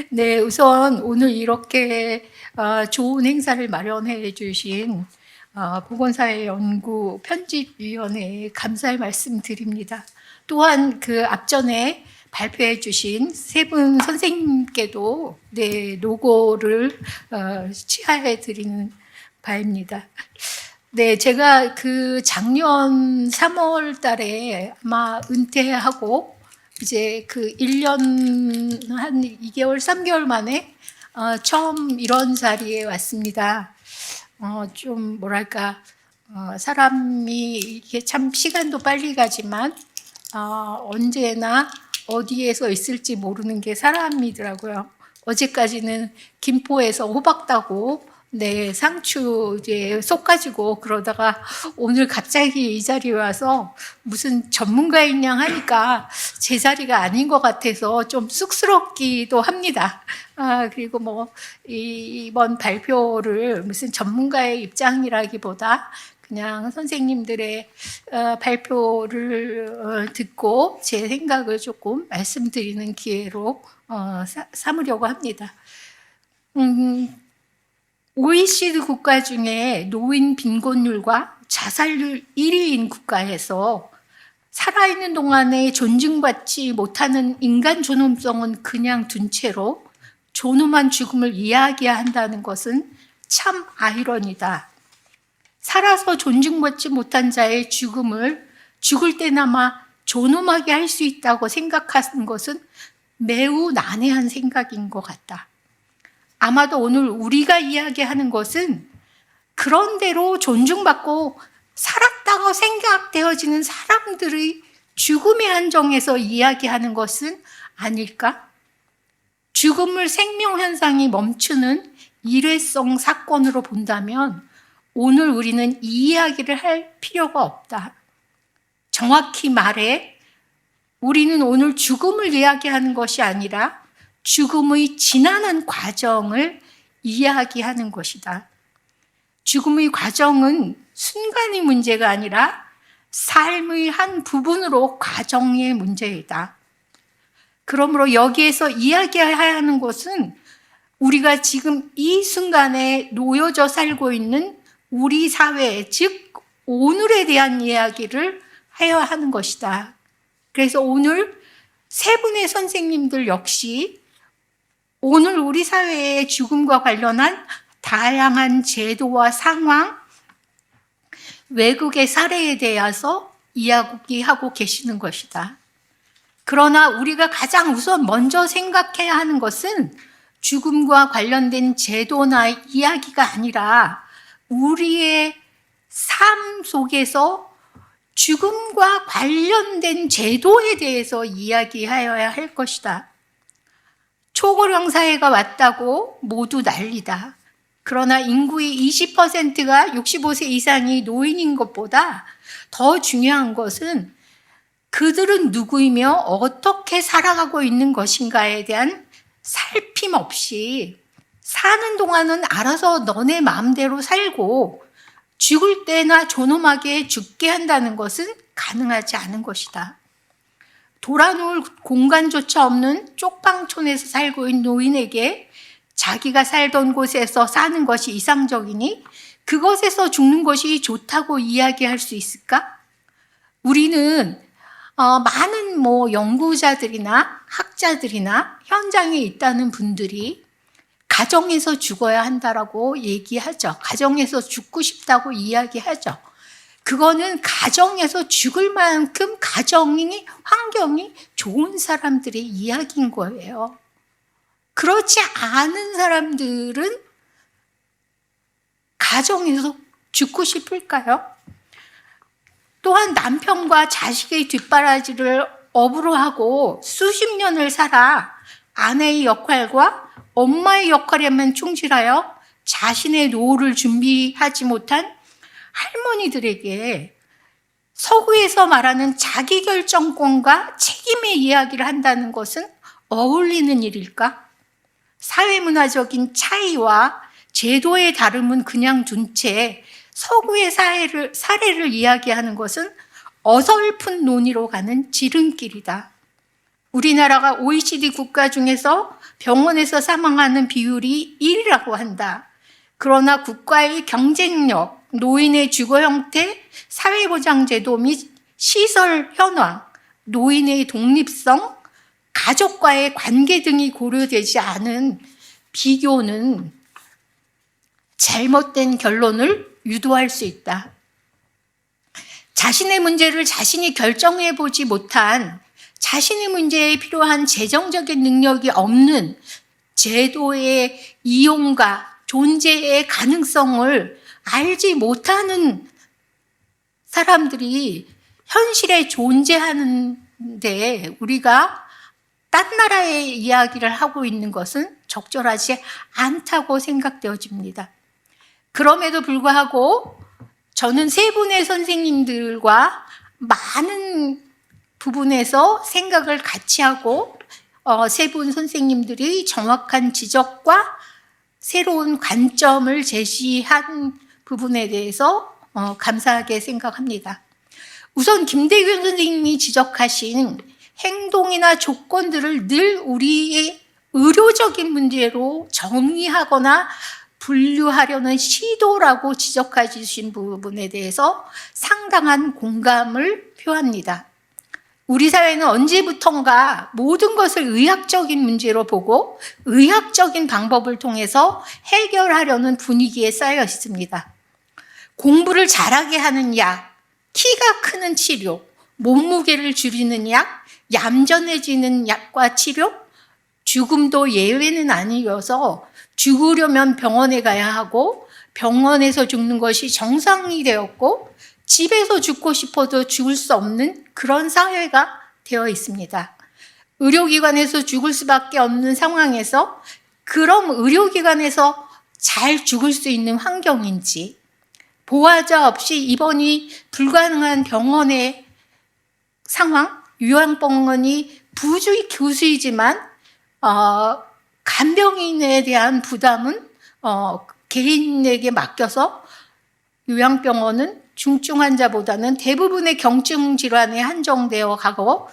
네, 우선 오늘 이렇게 좋은 행사를 마련해 주신 보건사회연구 편집위원회에 감사의 말씀 드립니다. 또한 그 앞전에 발표해 주신 세 분 선생님께도 네, 노고를 취하해 드리는 바입니다. 네, 제가 그 작년 3월 달에 아마 은퇴하고 이제 그 1년 한 2개월, 3개월 만에 처음 이런 자리에 왔습니다. 좀 뭐랄까, 사람이 이게 참 시간도 빨리 가지만 언제나 어디에서 있을지 모르는 게 사람이더라고요. 어제까지는 김포에서 호박 따고 네, 상추 이제 속 가지고 그러다가 오늘 갑자기 이 자리에 와서 무슨 전문가인 양 하니까 제 자리가 아닌 것 같아서 좀 쑥스럽기도 합니다. 그리고 뭐 이번 발표를 무슨 전문가의 입장이라기보다 그냥 선생님들의 발표를 듣고 제 생각을 조금 말씀드리는 기회로 삼으려고 합니다. OECD 국가 중에 노인 빈곤율과 자살률 1위인 국가에서 살아있는 동안에 존중받지 못하는 인간 존엄성은 그냥 둔 채로 존엄한 죽음을 이야기한다는 것은 참 아이러니다. 살아서 존중받지 못한 자의 죽음을 죽을 때나마 존엄하게 할 수 있다고 생각하는 것은 매우 난해한 생각인 것 같다. 아마도 오늘 우리가 이야기하는 것은 그런대로 존중받고 살았다고 생각되어지는 사람들의 죽음의 한정에서 이야기하는 것은 아닐까? 죽음을 생명현상이 멈추는 일회성 사건으로 본다면 오늘 우리는 이 이야기를 할 필요가 없다. 정확히 말해 우리는 오늘 죽음을 이야기하는 것이 아니라 죽음의 지나는 과정을 이야기하는 것이다. 죽음의 과정은 순간의 문제가 아니라 삶의 한 부분으로 과정의 문제이다. 그러므로 여기에서 이야기해야 하는 것은 우리가 지금 이 순간에 놓여져 살고 있는 우리 사회, 즉 오늘에 대한 이야기를 해야 하는 것이다. 그래서 오늘 세 분의 선생님들 역시 오늘 우리 사회의 죽음과 관련한 다양한 제도와 상황, 외국의 사례에 대해서 이야기하고 계시는 것이다. 그러나 우리가 가장 우선 먼저 생각해야 하는 것은 죽음과 관련된 제도나 이야기가 아니라 우리의 삶 속에서 죽음과 관련된 제도에 대해서 이야기하여야 할 것이다. 초고령 사회가 왔다고 모두 난리다. 그러나 인구의 20%가 65세 이상이 노인인 것보다 더 중요한 것은 그들은 누구이며 어떻게 살아가고 있는 것인가에 대한 살핌 없이 사는 동안은 알아서 너네 마음대로 살고 죽을 때나 존엄하게 죽게 한다는 것은 가능하지 않은 것이다. 돌아놓을 공간조차 없는 쪽방촌에서 살고 있는 노인에게 자기가 살던 곳에서 사는 것이 이상적이니 그것에서 죽는 것이 좋다고 이야기할 수 있을까? 우리는 많은 연구자들이나 학자들이나 현장에 있다는 분들이 가정에서 죽어야 한다라고 얘기하죠. 가정에서 죽고 싶다고 이야기하죠. 그거는 가정에서 죽을 만큼 가정이, 환경이 좋은 사람들의 이야기인 거예요. 그렇지 않은 사람들은 가정에서 죽고 싶을까요? 또한 남편과 자식의 뒷바라지를 업으로 하고 수십 년을 살아 아내의 역할과 엄마의 역할에만 충실하여 자신의 노후를 준비하지 못한 할머니들에게 서구에서 말하는 자기결정권과 책임의 이야기를 한다는 것은 어울리는 일일까? 사회문화적인 차이와 제도의 다름은 그냥 둔 채 서구의 사례를 이야기하는 것은 어설픈 논의로 가는 지름길이다. 우리나라가 OECD 국가 중에서 병원에서 사망하는 비율이 1이라고 한다. 그러나 국가의 경쟁력, 노인의 주거 형태, 사회보장제도 및 시설 현황, 노인의 독립성, 가족과의 관계 등이 고려되지 않은 비교는 잘못된 결론을 유도할 수 있다. 자신의 문제를 자신이 결정해보지 못한, 자신의 문제에 필요한 재정적인 능력이 없는 제도의 이용과 존재의 가능성을 알지 못하는 사람들이 현실에 존재하는데 우리가 딴 나라의 이야기를 하고 있는 것은 적절하지 않다고 생각되어집니다. 그럼에도 불구하고 저는 세 분의 선생님들과 많은 부분에서 생각을 같이 하고 세 분 선생님들이 정확한 지적과 새로운 관점을 제시한 부분에 대해서 감사하게 생각합니다. 우선 김대균 선생님이 지적하신 행동이나 조건들을 늘 우리의 의료적인 문제로 정의하거나 분류하려는 시도라고 지적해 주신 부분에 대해서 상당한 공감을 표합니다. 우리 사회는 언제부턴가 모든 것을 의학적인 문제로 보고 의학적인 방법을 통해서 해결하려는 분위기에 쌓여 있습니다. 공부를 잘하게 하는 약, 키가 크는 치료, 몸무게를 줄이는 약, 얌전해지는 약과 치료, 죽음도 예외는 아니어서 죽으려면 병원에 가야 하고 병원에서 죽는 것이 정상이 되었고 집에서 죽고 싶어도 죽을 수 없는 그런 사회가 되어 있습니다. 의료기관에서 죽을 수밖에 없는 상황에서 그럼 의료기관에서 잘 죽을 수 있는 환경인지, 보호자 없이 입원이 불가능한 병원의 상황, 요양병원이 교수이지만 간병인에 대한 부담은 개인에게 맡겨서 요양병원은 중증 환자보다는 대부분의 경증 질환에 한정되어 가고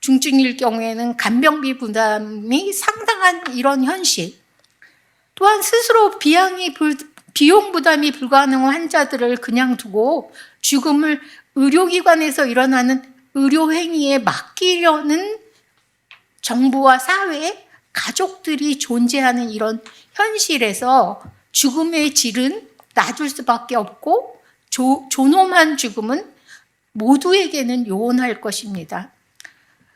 중증일 경우에는 간병비 부담이 상당한 이런 현실, 또한 스스로 비용 부담이 불가능한 환자들을 그냥 두고 죽음을 의료기관에서 일어나는 의료행위에 맡기려는 정부와 사회, 가족들이 존재하는 이런 현실에서 죽음의 질은 낮을 수밖에 없고 존엄한 죽음은 모두에게는 요원할 것입니다.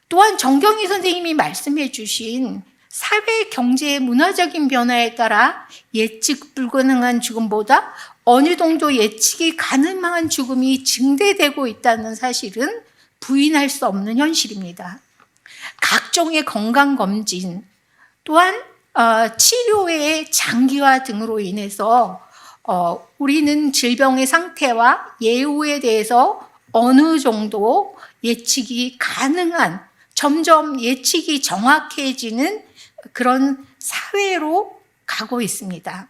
또한 정경희 선생님이 말씀해 주신 사회, 경제, 문화적인 변화에 따라 예측 불가능한 죽음보다 어느 정도 예측이 가능한 죽음이 증대되고 있다는 사실은 부인할 수 없는 현실입니다. 각종의 건강검진, 또한 치료의 장기화 등으로 인해서 우리는 질병의 상태와 예후에 대해서 어느 정도 예측이 가능한, 점점 예측이 정확해지는 그런 사회로 가고 있습니다.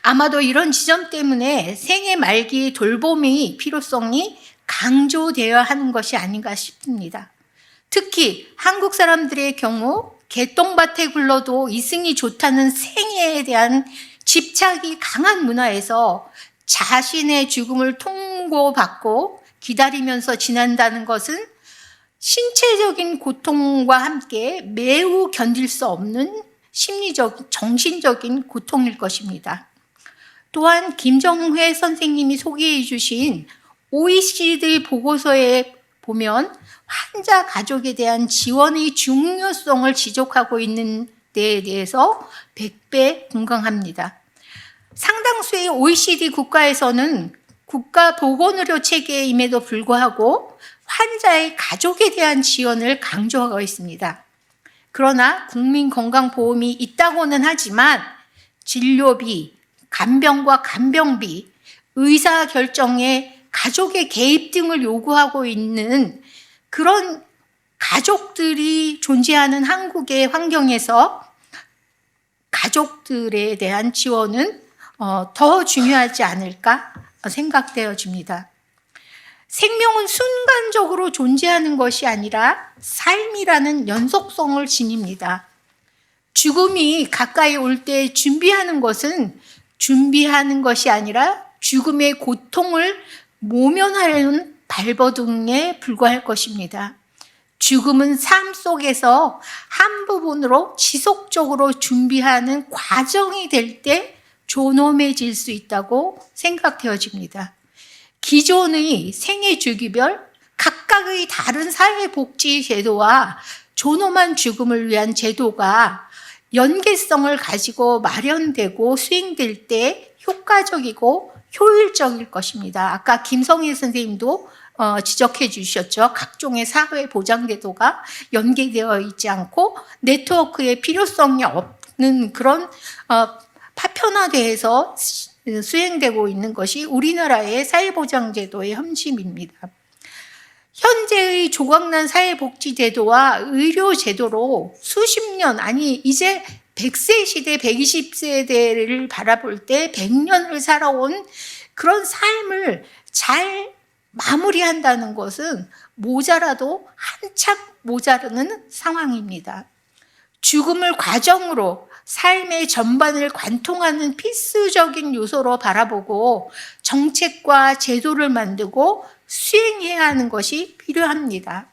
아마도 이런 지점 때문에 생애 말기 돌봄의 필요성이 강조되어야 하는 것이 아닌가 싶습니다. 특히 한국 사람들의 경우 개똥밭에 굴러도 이승이 좋다는 생애에 대한 집착이 강한 문화에서 자신의 죽음을 통고받고 기다리면서 지낸다는 것은 신체적인 고통과 함께 매우 견딜 수 없는 심리적, 정신적인 고통일 것입니다. 또한 김정회 선생님이 소개해 주신 OECD 보고서에 보면 환자 가족에 대한 지원의 중요성을 지적하고 있는 데에 대해서 100배 공감합니다. 상당수의 OECD 국가에서는 국가 보건의료 체계임에도 불구하고 환자의 가족에 대한 지원을 강조하고 있습니다. 그러나 국민건강보험이 있다고는 하지만 진료비, 간병과 간병비, 의사결정에 가족의 개입 등을 요구하고 있는 그런 가족들이 존재하는 한국의 환경에서 가족들에 대한 지원은 더 중요하지 않을까 생각되어집니다. 생명은 순간적으로 존재하는 것이 아니라 삶이라는 연속성을 지닙니다. 죽음이 가까이 올 때 준비하는 것은 준비하는 것이 아니라 죽음의 고통을 모면하려는 발버둥에 불과할 것입니다. 죽음은 삶 속에서 한 부분으로 지속적으로 준비하는 과정이 될 때 존엄해질 수 있다고 생각되어집니다. 기존의 생애 주기별 각각의 다른 사회복지 제도와 존엄한 죽음을 위한 제도가 연계성을 가지고 마련되고 수행될 때 효과적이고 효율적일 것입니다. 아까 김성희 선생님도 지적해 주셨죠. 각종의 사회 보장 제도가 연계되어 있지 않고 네트워크의 필요성이 없는 그런 파편화돼서 수행되고 있는 것이 우리나라의 사회보장제도의 흠집입니다. 현재의 조각난 사회복지제도와 의료제도로 수십 년, 아니 이제 100세 시대, 120세대를 바라볼 때 100년을 살아온 그런 삶을 잘 마무리한다는 것은 모자라도 한참 모자르는 상황입니다. 죽음을 과정으로 삶의 전반을 관통하는 필수적인 요소로 바라보고 정책과 제도를 만들고 수행해야 하는 것이 필요합니다.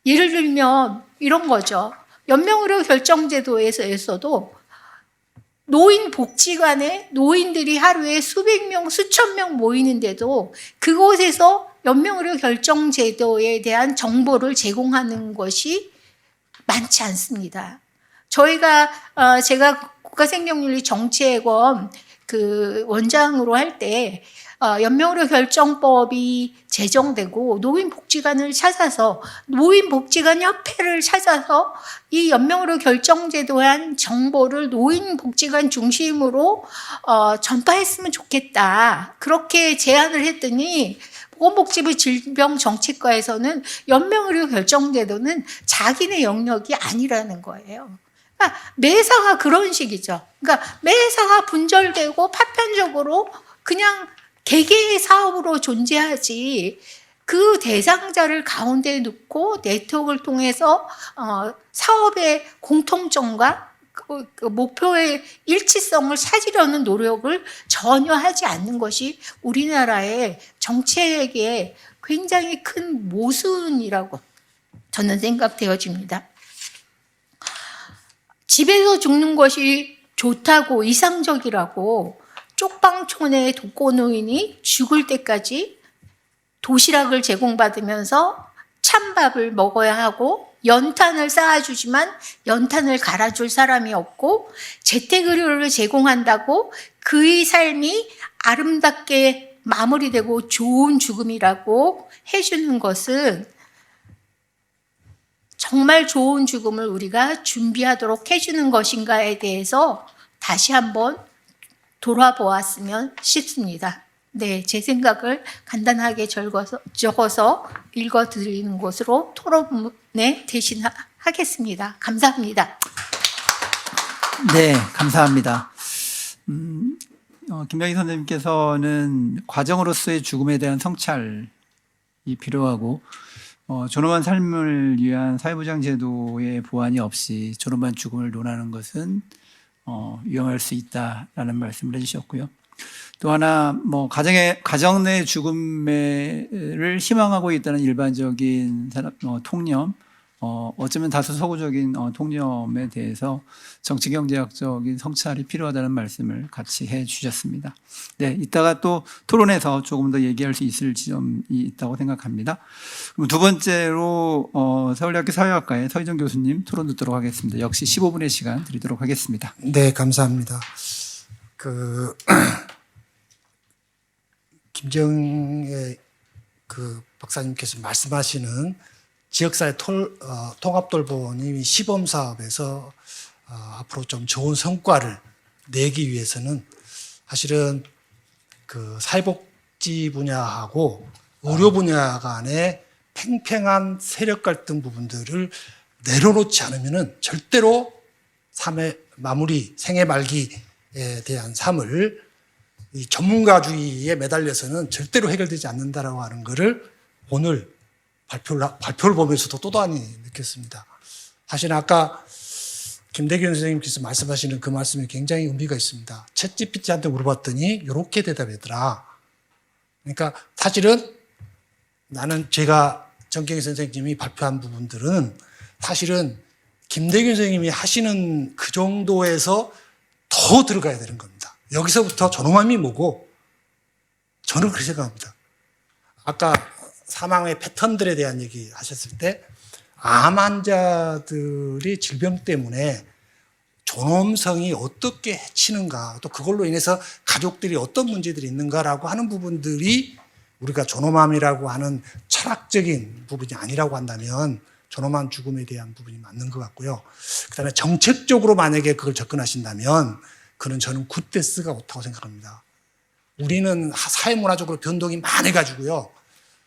예를 들면 이런 거죠. 연명의료 결정제도에서도 노인복지관에 노인들이 하루에 수백 명, 수천 명 모이는데도 그곳에서 연명의료 결정제도에 대한 정보를 제공하는 것이 많지 않습니다. 제가 국가생명윤리 정책원 그 원장으로 할 때 연명의료 결정법이 제정되고 노인복지관을 찾아서 노인복지관 협회를 찾아서 이 연명의료 결정제도에 대한 정보를 노인복지관 중심으로 전파했으면 좋겠다. 그렇게 제안을 했더니 보건복지부 질병정책과에서는 연명의료 결정제도는 자기네 영역이 아니라는 거예요. 그러니까 매사가 그런 식이죠. 그러니까 매사가 분절되고 파편적으로 그냥 개개의 사업으로 존재하지 그 대상자를 가운데 놓고 네트워크를 통해서 사업의 공통점과 그 목표의 일치성을 찾으려는 노력을 전혀 하지 않는 것이 우리나라의 정책의 굉장히 큰 모순이라고 저는 생각되어집니다. 집에서 죽는 것이 좋다고 이상적이라고 쪽방촌의 독거노인이 죽을 때까지 도시락을 제공받으면서 찬밥을 먹어야 하고 연탄을 쌓아주지만 연탄을 갈아줄 사람이 없고 재택의료를 제공한다고 그의 삶이 아름답게 마무리되고 좋은 죽음이라고 해주는 것은 정말 좋은 죽음을 우리가 준비하도록 해주는 것인가에 대해서 다시 한번 돌아보았으면 싶습니다. 네, 제 생각을 간단하게 적어서 읽어드리는 것으로 토론에 대신하겠습니다. 감사합니다. 네, 감사합니다. 김명희 선생님께서는 과정으로서의 죽음에 대한 성찰이 필요하고 존엄한 삶을 위한 사회보장제도의 보완이 없이 존엄한 죽음을 논하는 것은 위험할 수 있다라는 말씀을 해주셨고요. 또 하나 가정 내 죽음을 희망하고 있다는 일반적인 통념, 어쩌면 다소 서구적인 통념에 대해서 정치경제학적인 성찰이 필요하다는 말씀을 같이 해 주셨습니다. 네, 이따가 또 토론에서 조금 더 얘기할 수 있을 지점이 있다고 생각합니다. 그럼 두 번째로 서울대학교 사회학과의 서희정 교수님 토론 듣도록 하겠습니다. 역시 15분의 시간 드리도록 하겠습니다. 네, 감사합니다. 김정혜 박사님께서 말씀하시는 지역사회 통합돌보님이 시범사업에서 앞으로 좀 좋은 성과를 내기 위해서는 사실은 그 사회복지 분야하고 의료 분야 간의 팽팽한 세력 갈등 부분들을 내려놓지 않으면은 절대로 삶의 마무리, 생애 말기에 대한 삶을 이 전문가주의에 매달려서는 절대로 해결되지 않는다라고 하는 것을 오늘 발표를 보면서도 또다시 느꼈습니다. 사실 아까 김대균 선생님께서 말씀하시는 그 말씀이 굉장히 의미가 있습니다. 챗GPT한테 물어봤더니 이렇게 대답하더라. 그러니까 사실은 나는 제가 정경희 선생님이 발표한 부분들은 사실은 김대균 선생님이 하시는 그 정도에서 더 들어가야 되는 겁니다. 여기서부터 존엄함이 뭐고 저는 그렇게 생각합니다. 아까 사망의 패턴들에 대한 얘기 하셨을 때 암 환자들이 질병 때문에 존엄성이 어떻게 해치는가, 또 그걸로 인해서 가족들이 어떤 문제들이 있는가라고 하는 부분들이 우리가 존엄함이라고 하는 철학적인 부분이 아니라고 한다면 존엄한 죽음에 대한 부분이 맞는 것 같고요. 그다음에 정책적으로 만약에 그걸 접근하신다면 그는 저는 굿데스가 옳다고 생각합니다. 우리는 사회문화적으로 변동이 많아가지고요.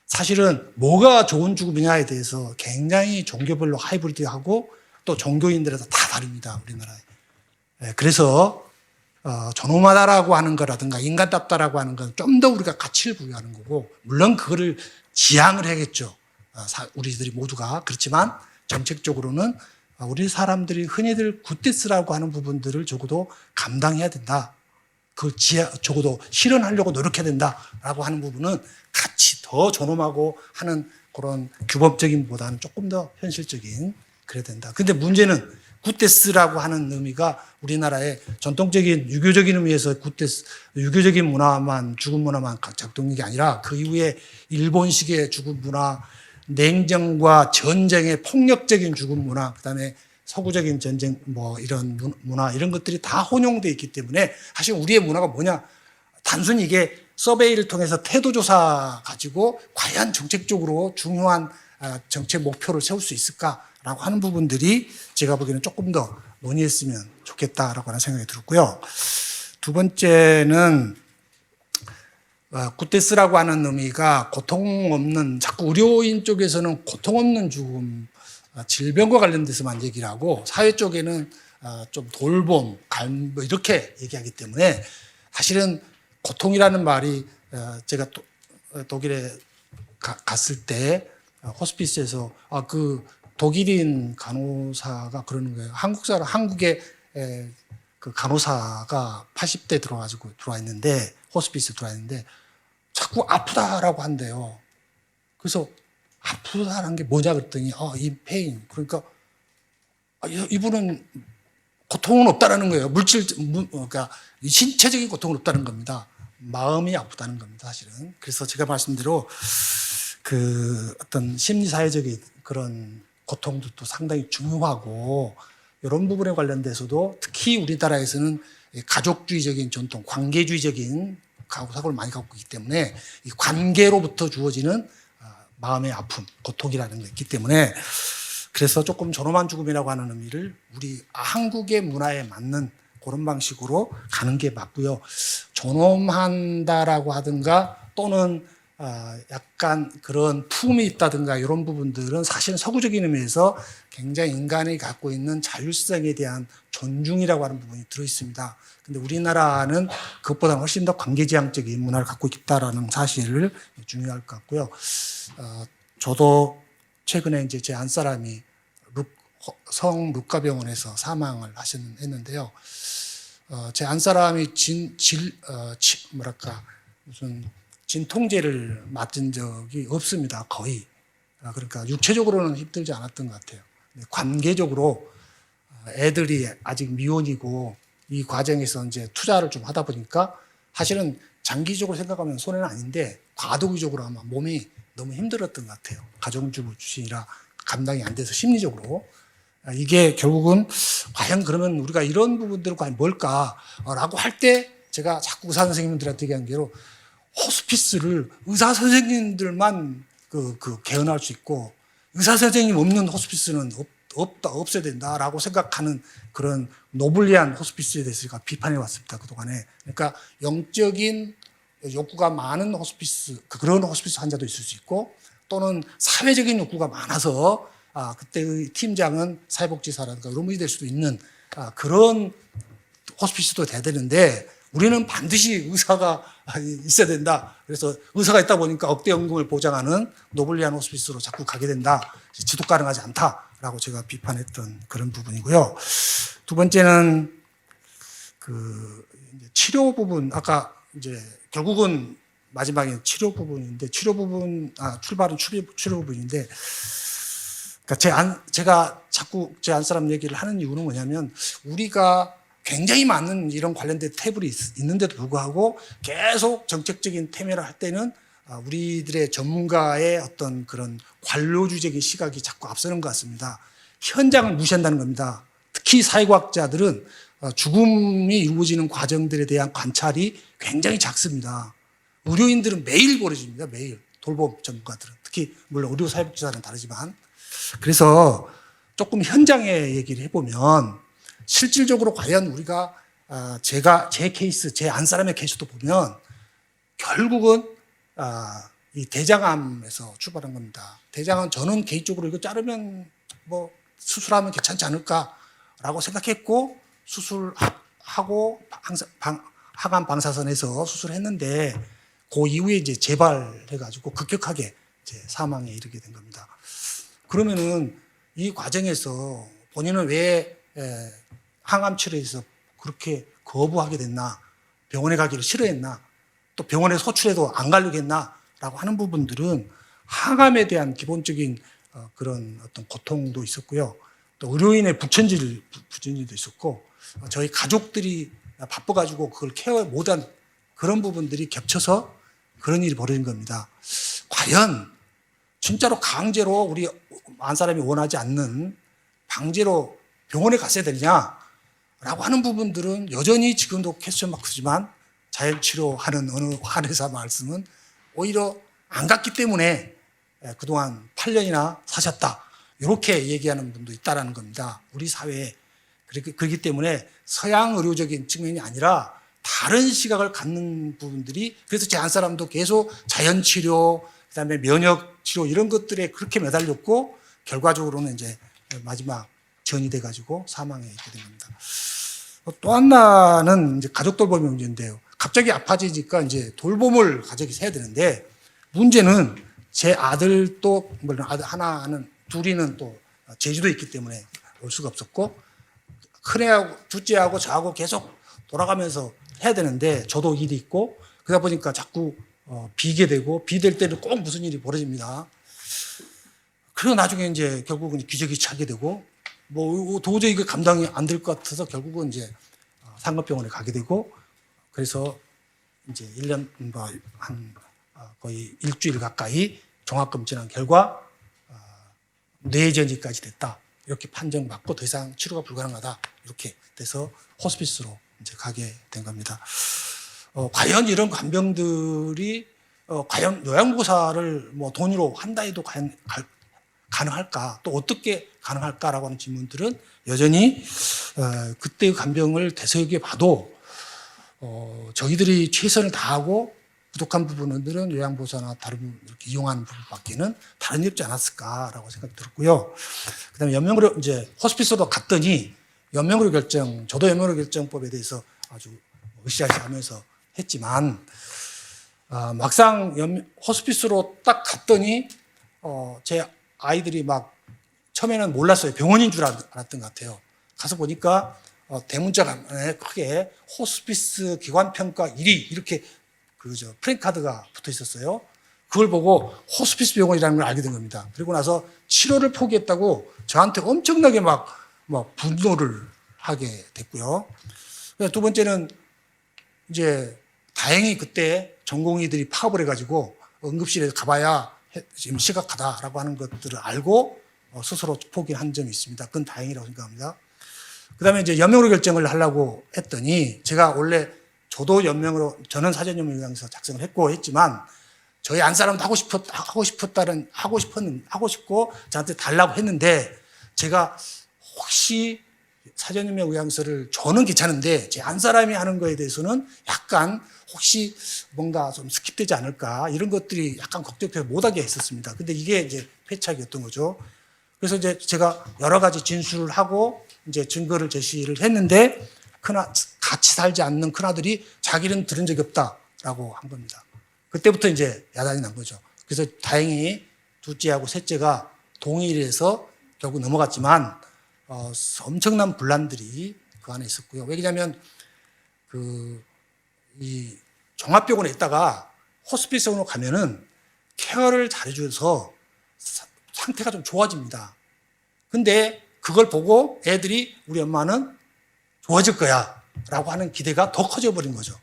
사실은 뭐가 좋은 죽음이냐에 대해서 굉장히 종교별로 하이브리드하고 또 종교인들에서 다 다릅니다. 우리나라에. 그래서 존엄하다라고 하는 거라든가 인간답다라고 하는 건 좀 더 우리가 가치를 부여하는 거고, 물론 그거를 지향을 해야겠죠. 우리들이 모두가. 그렇지만 정책적으로는 우리 사람들이 흔히들 굿데스라고 하는 부분들을 적어도 감당해야 된다. 적어도 실현하려고 노력해야 된다라고 하는 부분은 같이 더 존엄하고 하는 그런 규범적인 보다는 조금 더 현실적인 그래야 된다. 근데 문제는 굿데스라고 하는 의미가 우리나라의 전통적인 유교적인 의미에서 굿데스, 유교적인 문화만, 죽음 문화만 작동한 게 아니라 그 이후에 일본식의 죽음 문화, 냉정과 전쟁의 폭력적인 죽음 문화, 그다음에 서구적인 전쟁 이런 문화 이런 것들이 다 혼용되어 있기 때문에 사실 우리의 문화가 뭐냐, 단순히 이게 서베이를 통해서 태도조사 가지고 과연 정책적으로 중요한 정책 목표를 세울 수 있을까라고 하는 부분들이 제가 보기에는 조금 더 논의했으면 좋겠다라고 하는 생각이 들었고요. 두 번째는 굿데스라고 하는 의미가 고통 없는, 자꾸 의료인 쪽에서는 고통 없는 죽음, 질병과 관련돼서만 얘기를 하고 사회 쪽에는 좀 돌봄, 이렇게 얘기하기 때문에 사실은 고통이라는 말이, 제가 독일에 갔을 때 호스피스에서 그 독일인 간호사가 그러는 거예요. 한국의 그 간호사가 80대 들어와 있는데, 호스피스 들어와 있는데 자꾸 아프다라고 한대요. 그래서 아프다라는 게 뭐냐 그랬더니 이 페인, 그러니까 이분은 고통은 없다라는 거예요. 그러니까 신체적인 고통은 없다는 겁니다. 마음이 아프다는 겁니다, 사실은. 그래서 제가 말씀대로 그 어떤 심리사회적인 그런 고통도 상당히 중요하고, 이런 부분에 관련돼서도 특히 우리나라에서는 가족주의적인 전통, 관계주의적인 사고를 많이 갖고 있기 때문에 이 관계로부터 주어지는 마음의 아픔, 고통이라는 게 있기 때문에, 그래서 조금 존엄한 죽음이라고 하는 의미를 우리 한국의 문화에 맞는 그런 방식으로 가는 게 맞고요. 존엄한다라고 하든가 또는 약간 그런 품이 있다든가 이런 부분들은 사실은 서구적인 의미에서 굉장히 인간이 갖고 있는 자율성에 대한 존중이라고 하는 부분이 들어있습니다. 근데 우리나라는 그것보다 훨씬 더 관계지향적인 문화를 갖고 있다라는 사실을 중요할 것 같고요. 저도 최근에 이제 제 안사람이 성 루카병원에서 사망을 했는데요. 제 안사람이 무슨 진통제를 맞은 적이 없습니다. 거의. 그러니까 육체적으로는 힘들지 않았던 것 같아요. 관계적으로 애들이 아직 미혼이고 이 과정에서 이제 투자를 좀 하다 보니까 사실은 장기적으로 생각하면 손해는 아닌데 과도기적으로 아마 몸이 너무 힘들었던 것 같아요. 가정주부 출신이라 감당이 안 돼서 심리적으로. 이게 결국은 과연 그러면 우리가 이런 부분들은 과연 뭘까라고 할 때 제가 자꾸 의사 선생님들한테 얘기한 대로 호스피스를 의사 선생님들만 개헌할 수 있고 의사 선생님 없는 호스피스는 없어야 된다라고 생각하는 그런 노블리한 호스피스에 대해서 제가 비판해 왔습니다. 그동안에. 그러니까 영적인 욕구가 많은 호스피스, 그런 호스피스 환자도 있을 수 있고, 또는 사회적인 욕구가 많아서 그때의 팀장은 사회복지사라든가 이런 분이 될 수도 있는 그런 호스피스도 돼야 되는데, 우리는 반드시 의사가 있어야 된다. 그래서 의사가 있다 보니까 억대 연금을 보장하는 노블리안 호스피스로 자꾸 가게 된다. 지속 가능하지 않다라고 제가 비판했던 그런 부분이고요. 두 번째는 그 치료 부분, 아까 이제 결국은 마지막에 치료 부분인데 출발은 치료 부분인데, 그러니까 제가 자꾸 제 안사람 얘기를 하는 이유는 뭐냐면, 우리가 굉장히 많은 이런 관련된 탭이 있는데도 불구하고 계속 정책적인 테마를 할 때는 우리들의 전문가의 어떤 그런 관료주적인 시각이 자꾸 앞서는 것 같습니다. 현장을 무시한다는 겁니다. 특히 사회과학자들은 죽음이 이루어지는 과정들에 대한 관찰이 굉장히 작습니다. 의료인들은 매일 벌어집니다. 매일. 돌봄 전문가들은. 특히 물론 의료사회복지사는 다르지만. 그래서 조금 현장의 얘기를 해보면, 실질적으로 과연 우리가 제 케이스, 제 안사람의 케이스도 보면 결국은 이 대장암에서 출발한 겁니다. 대장암, 저는 개인적으로 이거 자르면 뭐 수술하면 괜찮지 않을까라고 생각했고, 수술하고 하관 방사선에서 수술했는데, 그 이후에 이제 재발해가지고 급격하게 이제 사망에 이르게 된 겁니다. 그러면은 이 과정에서 본인은 왜 항암 치료에서 그렇게 거부하게 됐나, 병원에 가기를 싫어했나, 또 병원에 소출해도 안 가려고 했나라고 하는 부분들은 항암에 대한 기본적인 그런 어떤 고통도 있었고요. 또 의료인의 부천질도 있었고, 저희 가족들이 바빠가지고 그걸 케어 못한 그런 부분들이 겹쳐서 그런 일이 벌어진 겁니다. 과연 진짜로 강제로 우리 안 사람이 원하지 않는 방제로 병원에 갔어야 되냐라고 하는 부분들은 여전히 지금도 퀘스천 마크지만, 자연치료하는 어느 한의사 말씀은 오히려 안 갔기 때문에 그동안 8년이나 사셨다, 이렇게 얘기하는 분도 있다라는 겁니다. 우리 사회에. 그렇기 때문에 서양 의료적인 측면이 아니라 다른 시각을 갖는 부분들이, 그래서 제 한 사람도 계속 자연치료, 그다음에 면역치료 이런 것들에 그렇게 매달렸고, 결과적으로는 이제 마지막 전이 돼가지고 사망에 이르게 된 겁니다. 또 하나는 이제 가족 돌봄의 문제인데요. 갑자기 아파지니까 이제 돌봄을 가족이 해야 되는데, 문제는 제 아들도, 물론 아들 하나는, 둘이는 또 제주도에 있기 때문에 올 수가 없었고, 큰애하고 둘째하고 저하고 계속 돌아가면서 해야 되는데, 저도 일이 있고, 그러다 보니까 자꾸 비게 되고, 비될 때는 꼭 무슨 일이 벌어집니다. 그리고 나중에 이제 결국은 기저귀 차게 되고, 뭐 도저히 이거 감당이 안 될 것 같아서 결국은 이제 상급병원에 가게 되고, 그래서 이제 1년 한 거의 일주일 가까이 종합검진한 결과 뇌전이까지 됐다, 이렇게 판정받고 더 이상 치료가 불가능하다, 이렇게 돼서 호스피스로 이제 가게 된 겁니다. 과연 이런 간병들이 과연 요양보호사를 뭐 돈으로 한다 해도 과연 가능할까, 또 어떻게 가능할까라고 하는 질문들은 여전히 그때의 간병을 되새겨 봐도 저희들이 최선을 다하고 부족한 부분들은 요양보호사나 다른 분 이렇게 이용하는 부분밖에는 다른 일 없지 않았을까라고 생각이 들었고요. 그다음에 연명의료, 이제 호스피스로 갔더니 연명의료 결정, 저도 연명의료 결정법에 대해서 아주 으쌰으쌰하면서 했지만, 막상 호스피스로 딱 갔더니 제 아이들이 막 처음에는 몰랐어요. 병원인 줄 알았던 것 같아요. 가서 보니까 대문짝 안에 크게 호스피스 기관평가 1위 이렇게 프랭카드가 붙어 있었어요. 그걸 보고 호스피스 병원이라는 걸 알게 된 겁니다. 그리고 나서 치료를 포기했다고 저한테 엄청나게 막 분노를 하게 됐고요. 두 번째는 이제 다행히 그때 전공의들이 파업을 해가지고 응급실에 가봐야 지금 심각하다라고 하는 것들을 알고 스스로 포기한 점이 있습니다. 그건 다행이라고 생각합니다. 그 다음에 이제 연명으로 결정을 하려고 했더니, 제가 원래 저도 연명으로, 저는 사전연명 요양서 작성을 했지만, 저희 안사람도 하고 싶고, 저한테 달라고 했는데, 제가 혹시 사전연명 요양서를 저는 괜찮은데, 제 안사람이 하는 거에 대해서는 약간 혹시 뭔가 좀 스킵되지 않을까, 이런 것들이 약간 걱정돼서 못하게 했었습니다. 근데 이게 이제 패착이었던 거죠. 그래서 이제 제가 여러 가지 진술을 하고, 이제 증거를 제시를 했는데, 같이 살지 않는 큰아들이 자기는 들은 적이 없다라고 한 겁니다. 그때부터 이제 야단이 난 거죠. 그래서 다행히 둘째하고 셋째가 동의를 해서 결국 넘어갔지만 엄청난 분란들이 그 안에 있었고요. 왜냐하면 이 종합병원에 있다가 호스피스로 가면은 케어를 잘해줘서 상태가 좀 좋아집니다. 근데 그걸 보고 애들이 우리 엄마는 좋아질 거야 라고 하는 기대가 더 커져버린 거죠.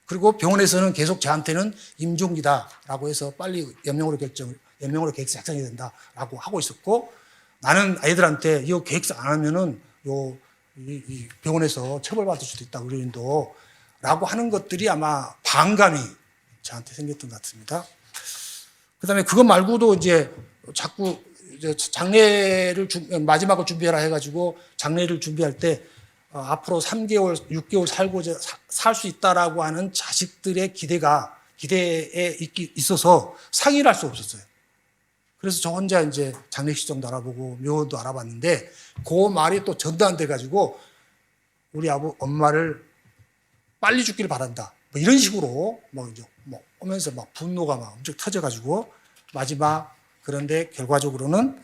그리고 병원에서는 계속 저한테는 임종기다라고 해서 빨리 연명으로 계획서 작성해야 된다라고 하고 있었고, 나는 아이들한테 이 계획서 안 하면은 이 병원에서 처벌받을 수도 있다, 의료인도 라고 하는 것들이 아마 반감이 저한테 생겼던 것 같습니다. 그 다음에 그것 말고도 이제 자꾸 이제 장례를 마지막을 준비해라 해가지고 장례를 준비할 때 앞으로 3개월, 6개월 살고 살 수 있다라고 하는 자식들의 기대에 있어서 상의를 할 수 없었어요. 그래서 저 혼자 이제 장례식장도 알아보고 묘도 알아봤는데 그 말이 또 전도 안 돼가지고 우리 엄마를 빨리 죽기를 바란다. 뭐 이런 식으로 이제 오면서 막 분노가 막 엄청 터져가지고 마지막, 그런데 결과적으로는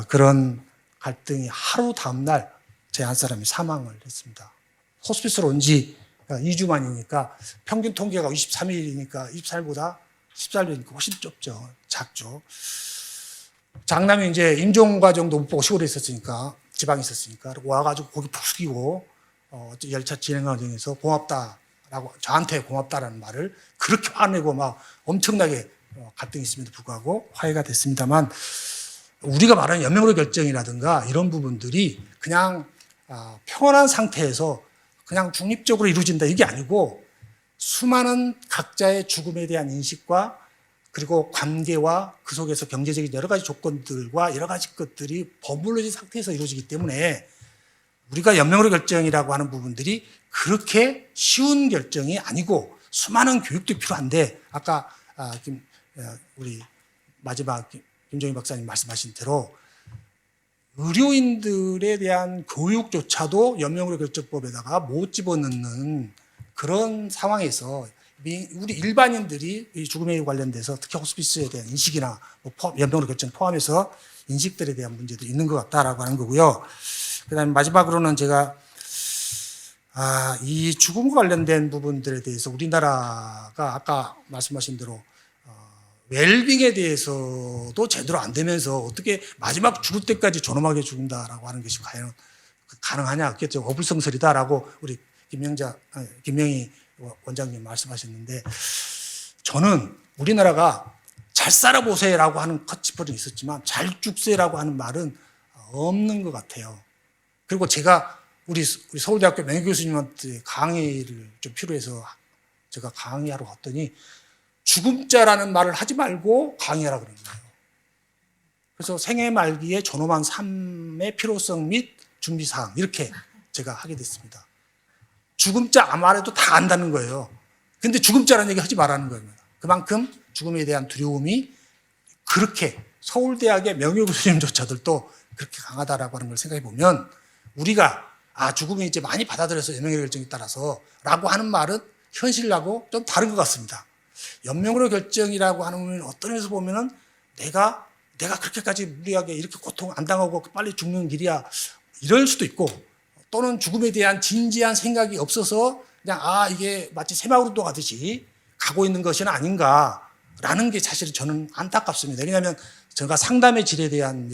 그런 갈등이 하루 다음날 제 한 사람이 사망을 했습니다. 호스피스로 온 지 2주 만이니까 평균 통계가 23일이니까 24일보다 14일이니까 훨씬 작죠. 장남이 이제 임종 과정도 못 보고 시골에 있었으니까, 지방에 있었으니까 와가지고 고기 푹 숙이고 열차 진행 과정에서 고맙다라고, 저한테 고맙다라는 말을 그렇게 화내고 막 엄청나게 갈등이 있음에도 불구하고 화해가 됐습니다만, 우리가 말하는 연명으로 결정이라든가 이런 부분들이 그냥 평온한 상태에서 그냥 중립적으로 이루어진다 이게 아니고, 수많은 각자의 죽음에 대한 인식과 그리고 관계와 그 속에서 경제적인 여러 가지 조건들과 여러 가지 것들이 버무려진 상태에서 이루어지기 때문에 우리가 연명으로 결정이라고 하는 부분들이 그렇게 쉬운 결정이 아니고 수많은 교육도 필요한데, 아까 우리 마지막 김종인 박사님 말씀하신 대로 의료인들에 대한 교육조차도 연명으로 결정법에다가 못 집어넣는 그런 상황에서 우리 일반인들이 이 죽음에 관련돼서 특히 호스피스에 대한 인식이나 연명으로 결정 포함해서 인식들에 대한 문제도 있는 것 같다라고 하는 거고요. 그다음에 마지막으로는 제가 이 죽음과 관련된 부분들에 대해서 우리나라가 아까 말씀하신 대로 웰빙에 대해서도 제대로 안 되면서 어떻게 마지막 죽을 때까지 존엄하게 죽는다라고 하는 것이 과연 가능하냐, 그겠죠. 어불성설이다라고 우리 김명희 원장님 말씀하셨는데, 저는 우리나라가 잘 살아보세요라고 하는 커치폴은 있었지만 잘 죽세라고 하는 말은 없는 것 같아요. 그리고 제가 우리 서울대학교 명예교수님한테 강의를 좀 필요해서 제가 강의하러 갔더니 죽음자라는 말을 하지 말고 강의하라 그러는 거예요. 그래서 생애 말기에 존엄한 삶의 필요성 및 준비사항, 이렇게 제가 하게 됐습니다. 죽음자 말해도 다 안다는 거예요. 근데 죽음자라는 얘기 하지 말라는 거예요. 그만큼 죽음에 대한 두려움이 그렇게 서울대학의 명예교수님조차들도 그렇게 강하다라고 하는 걸 생각해 보면, 우리가 죽음이 이제 많이 받아들여서 연명으로 결정에 따라서 라고 하는 말은 현실하고 좀 다른 것 같습니다. 연명으로 결정이라고 하는 어떤 면에서 보면은 내가 그렇게까지 무리하게 이렇게 고통 안 당하고 빨리 죽는 길이야, 이럴 수도 있고, 또는 죽음에 대한 진지한 생각이 없어서 그냥 이게 마치 새마을운동 하듯이 가고 있는 것은 아닌가라는 게 사실은 저는 안타깝습니다. 왜냐하면 제가 상담의 질에 대한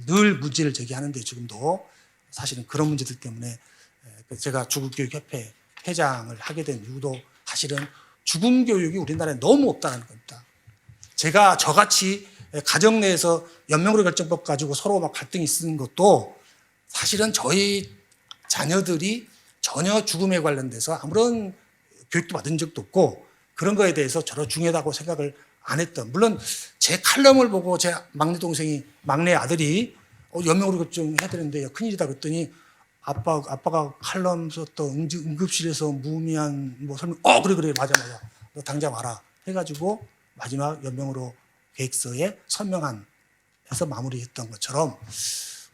늘 문제를 제기하는데, 지금도 사실은 그런 문제들 때문에 제가 죽음교육협회 회장을 하게 된 이유도 사실은 죽음 교육이 우리나라에 너무 없다는 겁니다. 제가 저같이 가정 내에서 연명으로 결정법 가지고 서로 막 갈등이 있는 것도 사실은 저희 자녀들이 전혀 죽음에 관련돼서 아무런 교육도 받은 적도 없고 그런 거에 대해서 저로 중요하다고 생각을 안 했던, 물론 제 칼럼을 보고 제 막내 아들이 연명으로 결정해야 되는데 큰일이다 그랬더니 아빠가 칼럼 썼던 응급실에서 무의미한 설명, 그래 맞아 너 당장 와라 해가지고 마지막 연명으로 계획서에 해서 마무리했던 것처럼,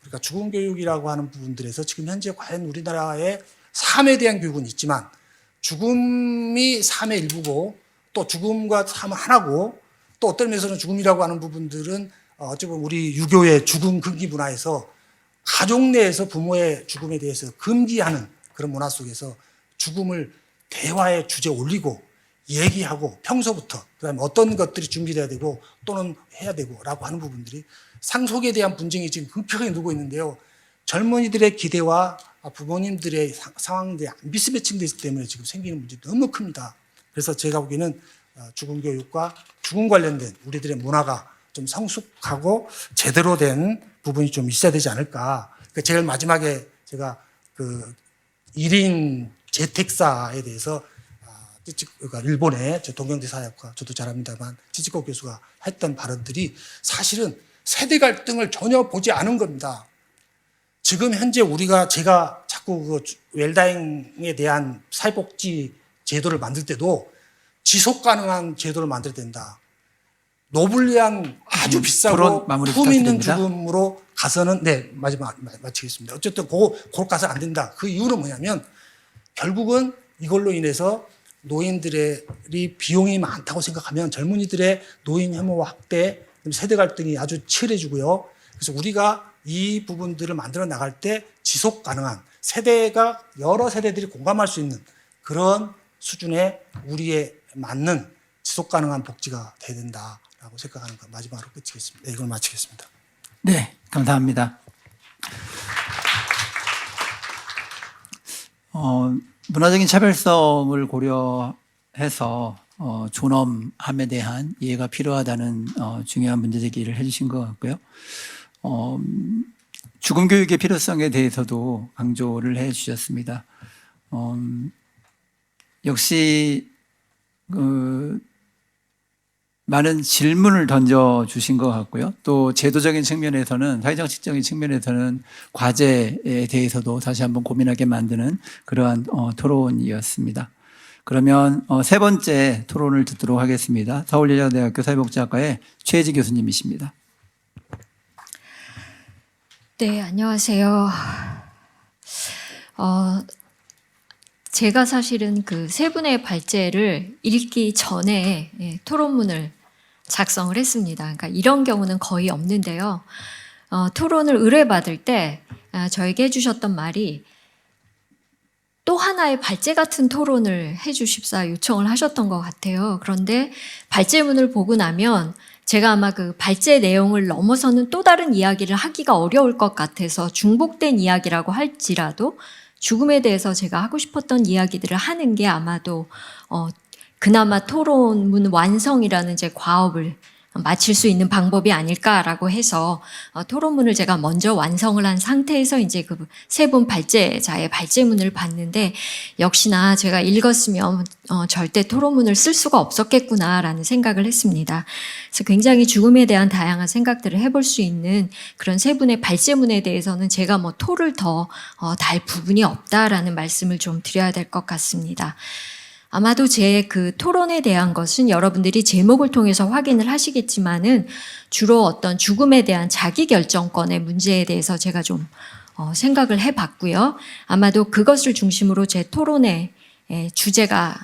그러니까 죽음 교육이라고 하는 부분들에서 지금 현재 과연 우리나라의 삶에 대한 교육은 있지만 죽음이 삶의 일부고 또 죽음과 삶은 하나고 또 어떤 면에서는 죽음이라고 하는 부분들은 어찌 보면 우리 유교의 죽음 금기 문화에서 가족 내에서 부모의 죽음에 대해서 금기하는 그런 문화 속에서 죽음을 대화의 주제에 올리고 얘기하고 평소부터 그다음에 어떤 것들이 준비돼야 되고 또는 해야 되고 라고 하는 부분들이 상속에 대한 분쟁이 지금 급격하게 늘고 있는데요. 젊은이들의 기대와 부모님들의 상황들이 안 비스매칭되어 있기 때문에 지금 생기는 문제가 너무 큽니다. 그래서 제가 보기에는 죽음 교육과 죽음 관련된 우리들의 문화가 좀 성숙하고 제대로 된 부분이 좀 있어야 되지 않을까. 제일 마지막에 제가 그 1인 재택사에 대해서 일본의 동경대 사학과 저도 잘 압니다만 치치코 교수가 했던 발언들이 사실은 세대 갈등을 전혀 보지 않은 겁니다. 지금 현재 제가 자꾸 그 웰다잉에 대한 사회복지 제도를 만들 때도 지속 가능한 제도를 만들어야 된다. 노블리한 아주 비싸고 품 있는 죽음으로 가서는 마지막 마치겠습니다. 어쨌든 그걸 가서 안 된다. 그 이유는 뭐냐면 결국은 이걸로 인해서 노인들의 비용이 많다고 생각하면 젊은이들의 노인 혐오와 학대, 세대 갈등이 아주 치열해지고요. 그래서 우리가 이 부분들을 만들어 나갈 때 지속 가능한 세대가 여러 세대들이 공감할 수 있는 그런 수준의 우리에 맞는 지속 가능한 복지가 돼야 된다라고 생각하는 거 마지막으로 끝이겠습니다. 이걸 마치겠습니다. 네, 감사합니다. 문화적인 차별성을 고려해서 존엄함에 대한 이해가 필요하다는 중요한 문제 제기를 해주신 것 같고요. 죽음 교육의 필요성에 대해서도 강조를 해주셨습니다. 역시 많은 질문을 던져주신 것 같고요. 또 제도적인 측면에서는, 사회정책적인 측면에서는 과제에 대해서도 다시 한번 고민하게 만드는 그러한 토론이었습니다. 그러면 세 번째 토론을 듣도록 하겠습니다. 서울여자대학교 사회복지학과의 최혜지 교수님이십니다. 네, 안녕하세요. 제가 사실은 그 세 분의 발제를 읽기 전에 토론문을 작성을 했습니다. 그러니까 이런 경우는 거의 없는데요. 토론을 의뢰받을 때 저에게 해주셨던 말이 또 하나의 발제 같은 토론을 해주십사 요청을 하셨던 것 같아요. 그런데 발제문을 보고 나면 제가 아마 그 발제 내용을 넘어서는 또 다른 이야기를 하기가 어려울 것 같아서 중복된 이야기라고 할지라도 죽음에 대해서 제가 하고 싶었던 이야기들을 하는 게 아마도 그나마 토론문 완성이라는 제 과업을 마칠 수 있는 방법이 아닐까라고 해서 토론문을 제가 먼저 완성을 한 상태에서 이제 그 세 분 발제자의 발제문을 봤는데 역시나 제가 읽었으면 절대 토론문을 쓸 수가 없었겠구나라는 생각을 했습니다. 그래서 굉장히 죽음에 대한 다양한 생각들을 해볼 수 있는 그런 세 분의 발제문에 대해서는 제가 뭐 토를 더 달 부분이 없다라는 말씀을 좀 드려야 될 것 같습니다. 아마도 제 그 토론에 대한 것은 여러분들이 제목을 통해서 확인을 하시겠지만은 주로 어떤 죽음에 대한 자기결정권의 문제에 대해서 제가 좀 생각을 해봤고요. 아마도 그것을 중심으로 제 토론의 주제가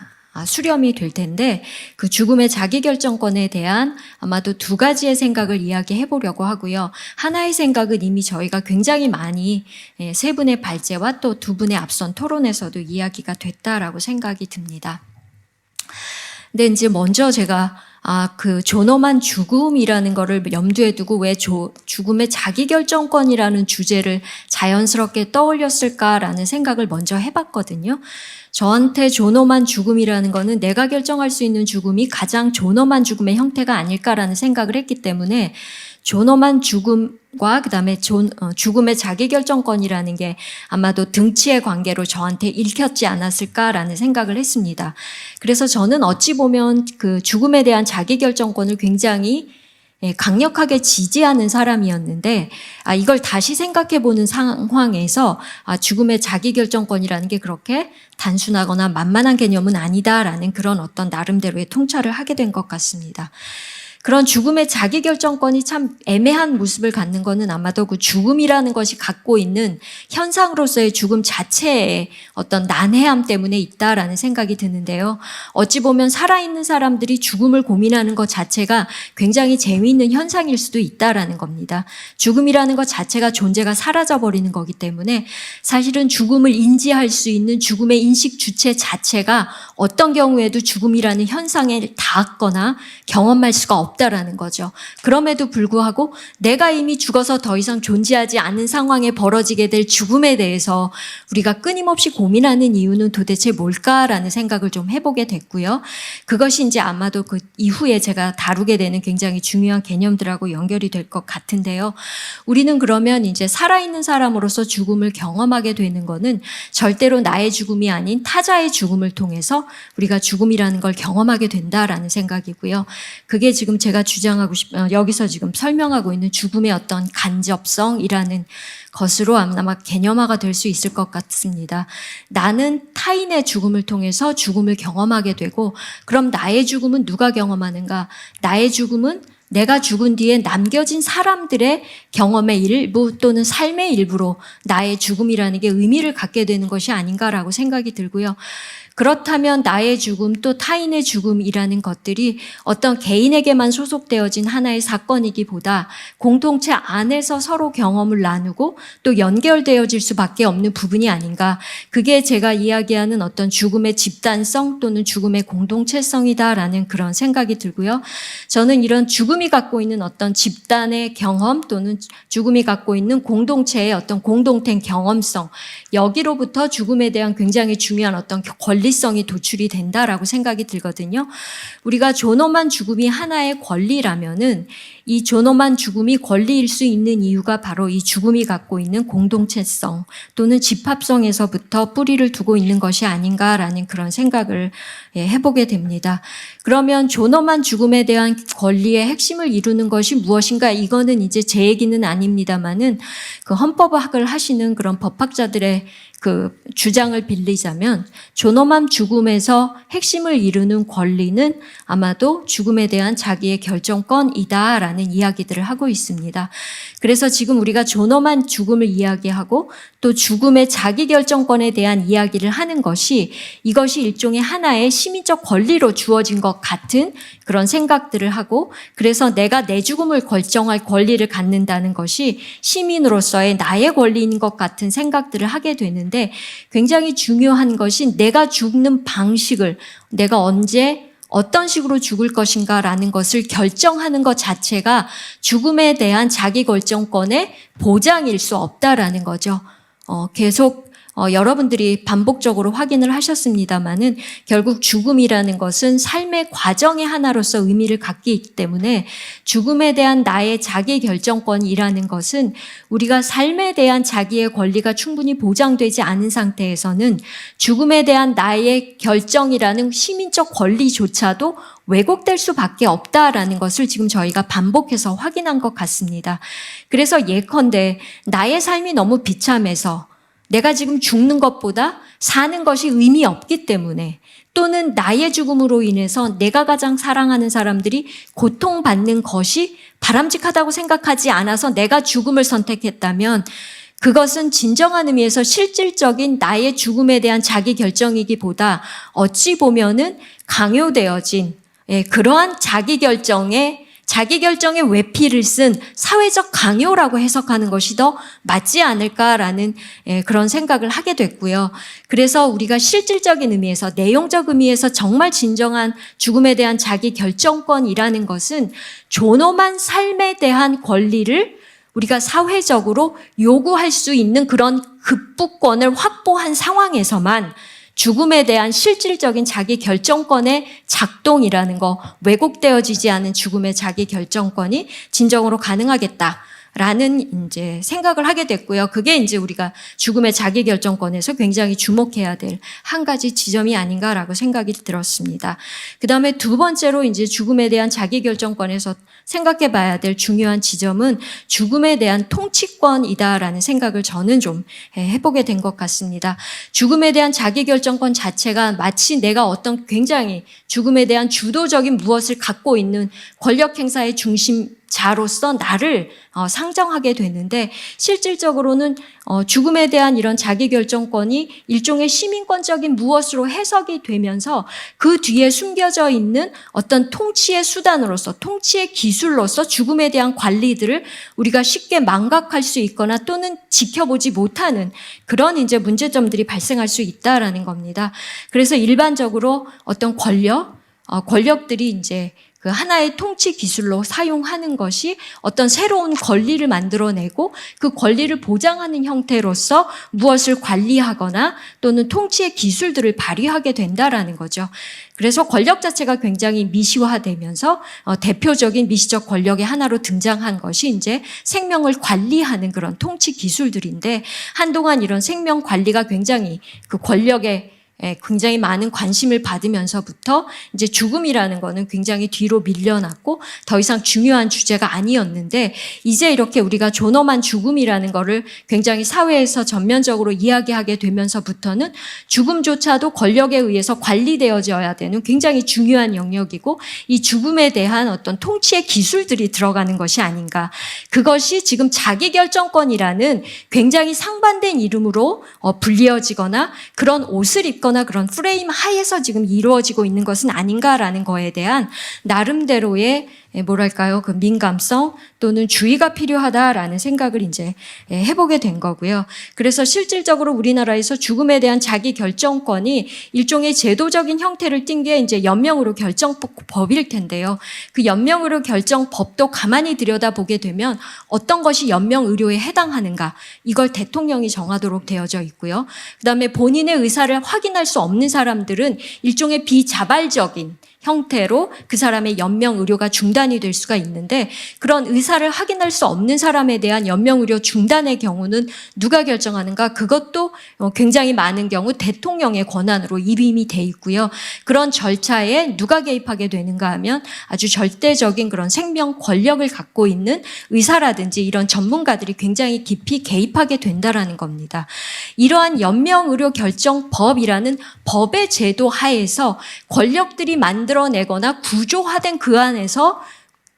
수렴이 될 텐데 그 죽음의 자기결정권에 대한 아마도 두 가지의 생각을 이야기해 보려고 하고요. 하나의 생각은 이미 저희가 굉장히 많이 세 분의 발제와 또 두 분의 앞선 토론에서도 이야기가 됐다라고 생각이 듭니다. 근데 이제 먼저 제가 그 존엄한 죽음이라는 거를 염두에 두고 왜 죽음의 자기결정권이라는 주제를 자연스럽게 떠올렸을까라는 생각을 먼저 해봤거든요. 저한테 존엄한 죽음이라는 거는 내가 결정할 수 있는 죽음이 가장 존엄한 죽음의 형태가 아닐까라는 생각을 했기 때문에 존엄한 죽음과 그다음에 죽음의 자기결정권이라는 게 아마도 등치의 관계로 저한테 읽혔지 않았을까라는 생각을 했습니다. 그래서 저는 어찌 보면 그 죽음에 대한 자기결정권을 굉장히 강력하게 지지하는 사람이었는데 이걸 다시 생각해보는 상황에서 죽음의 자기결정권이라는 게 그렇게 단순하거나 만만한 개념은 아니다라는 그런 어떤 나름대로의 통찰을 하게 된 것 같습니다. 그런 죽음의 자기결정권이 참 애매한 모습을 갖는 것은 아마도 그 죽음이라는 것이 갖고 있는 현상으로서의 죽음 자체의 어떤 난해함 때문에 있다라는 생각이 드는데요. 어찌 보면 살아있는 사람들이 죽음을 고민하는 것 자체가 굉장히 재미있는 현상일 수도 있다라는 겁니다. 죽음이라는 것 자체가 존재가 사라져버리는 거기 때문에 사실은 죽음을 인지할 수 있는 죽음의 인식 주체 자체가 어떤 경우에도 죽음이라는 현상에 닿거나 경험할 수가 없다라는 거죠. 그럼에도 불구하고 내가 이미 죽어서 더 이상 존재하지 않는 상황에 벌어지게 될 죽음에 대해서 우리가 끊임없이 고민하는 이유는 도대체 뭘까라는 생각을 좀 해보게 됐고요. 그것이 이제 아마도 그 이후에 제가 다루게 되는 굉장히 중요한 개념들하고 연결이 될 것 같은데요. 우리는 그러면 이제 살아있는 사람으로서 죽음을 경험하게 되는 거는 절대로 나의 죽음이 아닌 타자의 죽음을 통해서 우리가 죽음이라는 걸 경험하게 된다라는 생각이고요. 그게 지금 제가 여기서 지금 설명하고 있는 죽음의 어떤 간접성이라는 것으로 아마 개념화가 될 수 있을 것 같습니다. 나는 타인의 죽음을 통해서 죽음을 경험하게 되고, 그럼 나의 죽음은 누가 경험하는가? 나의 죽음은 내가 죽은 뒤에 남겨진 사람들의 경험의 일부 또는 삶의 일부로 나의 죽음이라는 게 의미를 갖게 되는 것이 아닌가라고 생각이 들고요. 그렇다면 나의 죽음 또 타인의 죽음이라는 것들이 어떤 개인에게만 소속되어진 하나의 사건이기보다 공동체 안에서 서로 경험을 나누고 또 연결되어질 수밖에 없는 부분이 아닌가. 그게 제가 이야기하는 어떤 죽음의 집단성 또는 죽음의 공동체성이다라는 그런 생각이 들고요. 저는 이런 죽음이 갖고 있는 어떤 집단의 경험 또는 죽음이 갖고 있는 공동체의 어떤 공동된 경험성, 여기로부터 죽음에 대한 굉장히 중요한 어떤 권리성이 도출이 된다라고 생각이 들거든요. 우리가 존엄한 죽음이 하나의 권리라면은 이 존엄한 죽음이 권리일 수 있는 이유가 바로 이 죽음이 갖고 있는 공동체성 또는 집합성에서부터 뿌리를 두고 있는 것이 아닌가라는 그런 생각을 해보게 됩니다. 그러면 존엄한 죽음에 대한 권리의 핵심을 이루는 것이 무엇인가? 이거는 이제 제 얘기는 아닙니다만은 그 헌법학을 하시는 그런 법학자들의 그 주장을 빌리자면 존엄한 죽음에서 핵심을 이루는 권리는 아마도 죽음에 대한 자기의 결정권이다라는 이야기들을 하고 있습니다. 그래서 지금 우리가 존엄한 죽음을 이야기하고 또 죽음의 자기결정권에 대한 이야기를 하는 것이 이것이 일종의 하나의 시민적 권리로 주어진 것 같은 그런 생각들을 하고, 그래서 내가 내 죽음을 결정할 권리를 갖는다는 것이 시민으로서의 나의 권리인 것 같은 생각들을 하게 되는데, 굉장히 중요한 것이 내가 죽는 방식을 내가 언제 어떤 식으로 죽을 것인가라는 것을 결정하는 것 자체가 죽음에 대한 자기결정권의 보장일 수 없다라는 거죠. 계속 여러분들이 반복적으로 확인을 하셨습니다마는 결국 죽음이라는 것은 삶의 과정의 하나로서 의미를 갖기 있기 때문에 죽음에 대한 나의 자기결정권이라는 것은 우리가 삶에 대한 자기의 권리가 충분히 보장되지 않은 상태에서는 죽음에 대한 나의 결정이라는 시민적 권리조차도 왜곡될 수밖에 없다라는 것을 지금 저희가 반복해서 확인한 것 같습니다. 그래서 예컨대 나의 삶이 너무 비참해서 내가 지금 죽는 것보다 사는 것이 의미 없기 때문에, 또는 나의 죽음으로 인해서 내가 가장 사랑하는 사람들이 고통받는 것이 바람직하다고 생각하지 않아서 내가 죽음을 선택했다면 그것은 진정한 의미에서 실질적인 나의 죽음에 대한 자기 결정이기보다 어찌 보면은 강요되어진 그러한 자기결정의 외피를 쓴 사회적 강요라고 해석하는 것이 더 맞지 않을까라는 그런 생각을 하게 됐고요. 그래서 우리가 실질적인 의미에서, 내용적 의미에서 정말 진정한 죽음에 대한 자기결정권이라는 것은 존엄한 삶에 대한 권리를 우리가 사회적으로 요구할 수 있는 그런 급부권을 확보한 상황에서만 죽음에 대한 실질적인 자기 결정권의 작동이라는 거, 왜곡되어지지 않은 죽음의 자기 결정권이 진정으로 가능하겠다라는 라는 이제 생각을 하게 됐고요. 그게 이제 우리가 죽음의 자기결정권에서 굉장히 주목해야 될 한 가지 지점이 아닌가라고 생각이 들었습니다. 그 다음에 두 번째로 이제 죽음에 대한 자기결정권에서 생각해 봐야 될 중요한 지점은 죽음에 대한 통치권이다라는 생각을 저는 좀 해보게 된 것 같습니다. 죽음에 대한 자기결정권 자체가 마치 내가 어떤 굉장히 죽음에 대한 주도적인 무엇을 갖고 있는 권력 행사의 중심자로서 나를 상정하게 되는데 실질적으로는 죽음에 대한 이런 자기결정권이 일종의 시민권적인 무엇으로 해석이 되면서 그 뒤에 숨겨져 있는 어떤 통치의 수단으로서 통치의 기술로서 죽음에 대한 관리들을 우리가 쉽게 망각할 수 있거나 또는 지켜보지 못하는 그런 이제 문제점들이 발생할 수 있다라는 겁니다. 그래서 일반적으로 어떤 권력들이 이제 그 하나의 통치 기술로 사용하는 것이 어떤 새로운 권리를 만들어내고 그 권리를 보장하는 형태로서 무엇을 관리하거나 또는 통치의 기술들을 발휘하게 된다라는 거죠. 그래서 권력 자체가 굉장히 미시화되면서 대표적인 미시적 권력의 하나로 등장한 것이 이제 생명을 관리하는 그런 통치 기술들인데 한동안 이런 생명 관리가 굉장히 그 권력의 굉장히 많은 관심을 받으면서부터 이제 죽음이라는 거는 굉장히 뒤로 밀려났고 더 이상 중요한 주제가 아니었는데 이제 이렇게 우리가 존엄한 죽음이라는 거를 굉장히 사회에서 전면적으로 이야기하게 되면서부터는 죽음조차도 권력에 의해서 관리되어져야 되는 굉장히 중요한 영역이고 이 죽음에 대한 어떤 통치의 기술들이 들어가는 것이 아닌가. 그것이 지금 자기결정권이라는 굉장히 상반된 이름으로 불리어지거나 그런 옷을 입거나 그런 프레임 하에서 지금 이루어지고 있는 것은 아닌가라는 거에 대한 나름대로의 뭐랄까요, 그 민감성 또는 주의가 필요하다라는 생각을 이제 해보게 된 거고요. 그래서 실질적으로 우리나라에서 죽음에 대한 자기 결정권이 일종의 제도적인 형태를 띈 게 이제 연명의료 결정법일 텐데요. 그 연명의료 결정법도 가만히 들여다보게 되면 어떤 것이 연명의료에 해당하는가 이걸 대통령이 정하도록 되어져 있고요. 그다음에 본인의 의사를 확인할 수 없는 사람들은 일종의 비자발적인 형태로 그 사람의 연명 의료가 중단이 될 수가 있는데 그런 의사를 확인할 수 없는 사람에 대한 연명 의료 중단의 경우는 누가 결정하는가? 그것도 굉장히 많은 경우 대통령의 권한으로 이름이 돼 있고요. 그런 절차에 누가 개입하게 되는가 하면 아주 절대적인 그런 생명 권력을 갖고 있는 의사라든지 이런 전문가들이 굉장히 깊이 개입하게 된다라는 겁니다. 이러한 연명 의료 결정법이라는 법의 제도 하에서 권력들이 만들어내거나 구조화된 그 안에서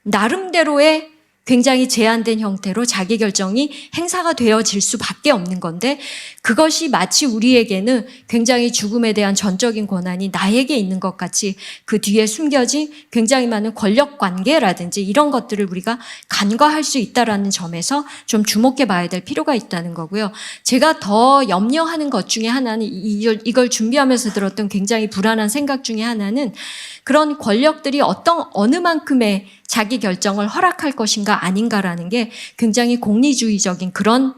나름대로의 굉장히 제한된 형태로 자기결정이 행사가 되어질 수밖에 없는 건데 그것이 마치 우리에게는 굉장히 죽음에 대한 전적인 권한이 나에게 있는 것 같이 그 뒤에 숨겨진 굉장히 많은 권력 관계라든지 이런 것들을 우리가 간과할 수 있다라는 점에서 좀 주목해 봐야 될 필요가 있다는 거고요. 제가 더 염려하는 것 중에 하나는 이걸 준비하면서 들었던 굉장히 불안한 생각 중에 하나는 그런 권력들이 어느 만큼의 자기 결정을 허락할 것인가 아닌가라는 게 굉장히 공리주의적인 그런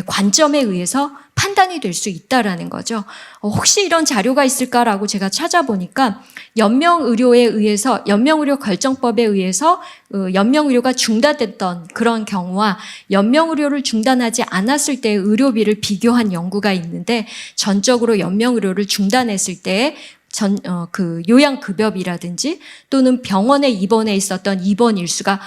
관점에 의해서 판단이 될 수 있다라는 거죠. 혹시 이런 자료가 있을까라고 제가 찾아보니까 연명의료 결정법에 의해서 연명의료가 중단됐던 그런 경우와 연명의료를 중단하지 않았을 때의 의료비를 비교한 연구가 있는데 전적으로 연명의료를 중단했을 때에 그 요양급여비라든지 또는 병원에 입원해 있었던 입원 일수가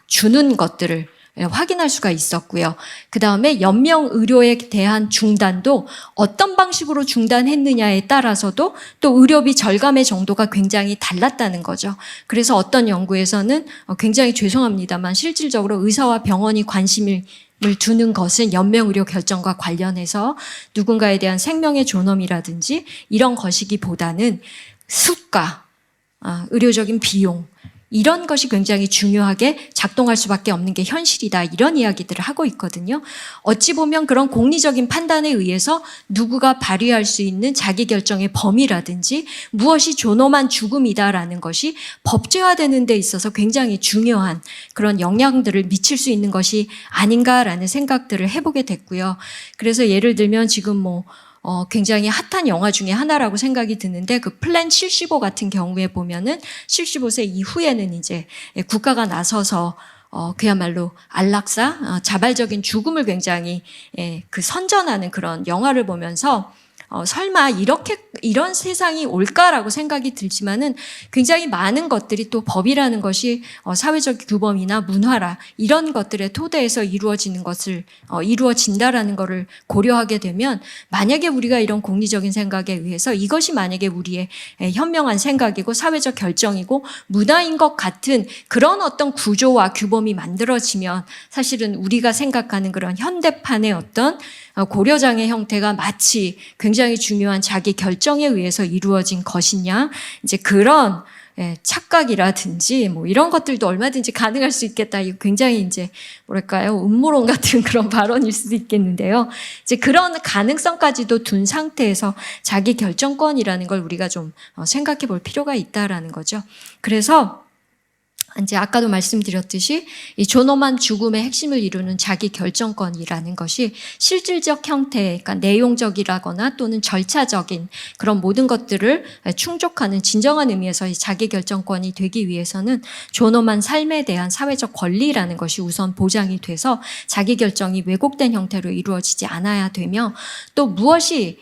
주는 것들을 확인할 수가 있었고요. 그 다음에 연명의료에 대한 중단도 어떤 방식으로 중단했느냐에 따라서도 또 의료비 절감의 정도가 굉장히 달랐다는 거죠. 그래서 어떤 연구에서는 굉장히 죄송합니다만 실질적으로 의사와 병원이 관심을 두는 것은 연명의료 결정과 관련해서 누군가에 대한 생명의 존엄이라든지 이런 것이기보다는 수가, 의료적인 비용 이런 것이 굉장히 중요하게 작동할 수밖에 없는 게 현실이다. 이런 이야기들을 하고 있거든요. 어찌 보면 그런 공리적인 판단에 의해서 누구가 발휘할 수 있는 자기결정의 범위라든지 무엇이 존엄한 죽음이다라는 것이 법제화되는 데 있어서 굉장히 중요한 그런 영향들을 미칠 수 있는 것이 아닌가라는 생각들을 해보게 됐고요. 그래서 예를 들면 지금 굉장히 핫한 영화 중에 하나라고 생각이 드는데 그 플랜 75 같은 경우에 보면은 75세 이후에는 이제 국가가 나서서 그야말로 안락사, 자발적인 죽음을 굉장히 그 선전하는 그런 영화를 보면서 설마 이런 세상이 올까라고 생각이 들지만은 굉장히 많은 것들이 또 법이라는 것이 사회적 규범이나 문화라 이런 것들의 토대에서 이루어진다라는 것을 고려하게 되면 만약에 우리가 이런 공리적인 생각에 의해서 이것이 만약에 우리의 현명한 생각이고 사회적 결정이고 문화인 것 같은 그런 어떤 구조와 규범이 만들어지면 사실은 우리가 생각하는 그런 현대판의 어떤 고려장의 형태가 마치 굉장히 중요한 자기 결정에 의해서 이루어진 것이냐, 이제 그런 착각이라든지 뭐 이런 것들도 얼마든지 가능할 수 있겠다. 이거 굉장히 이제 뭐랄까요, 음모론 같은 그런 발언일 수도 있겠는데요. 이제 그런 가능성까지도 둔 상태에서 자기 결정권이라는 걸 우리가 좀 생각해 볼 필요가 있다라는 거죠. 그래서 이제 아까도 말씀드렸듯이 이 존엄한 죽음의 핵심을 이루는 자기 결정권이라는 것이 실질적 형태, 그러니까 내용적이라거나 또는 절차적인 그런 모든 것들을 충족하는 진정한 의미에서 이 자기 결정권이 되기 위해서는 존엄한 삶에 대한 사회적 권리라는 것이 우선 보장이 돼서 자기 결정이 왜곡된 형태로 이루어지지 않아야 되며 또 무엇이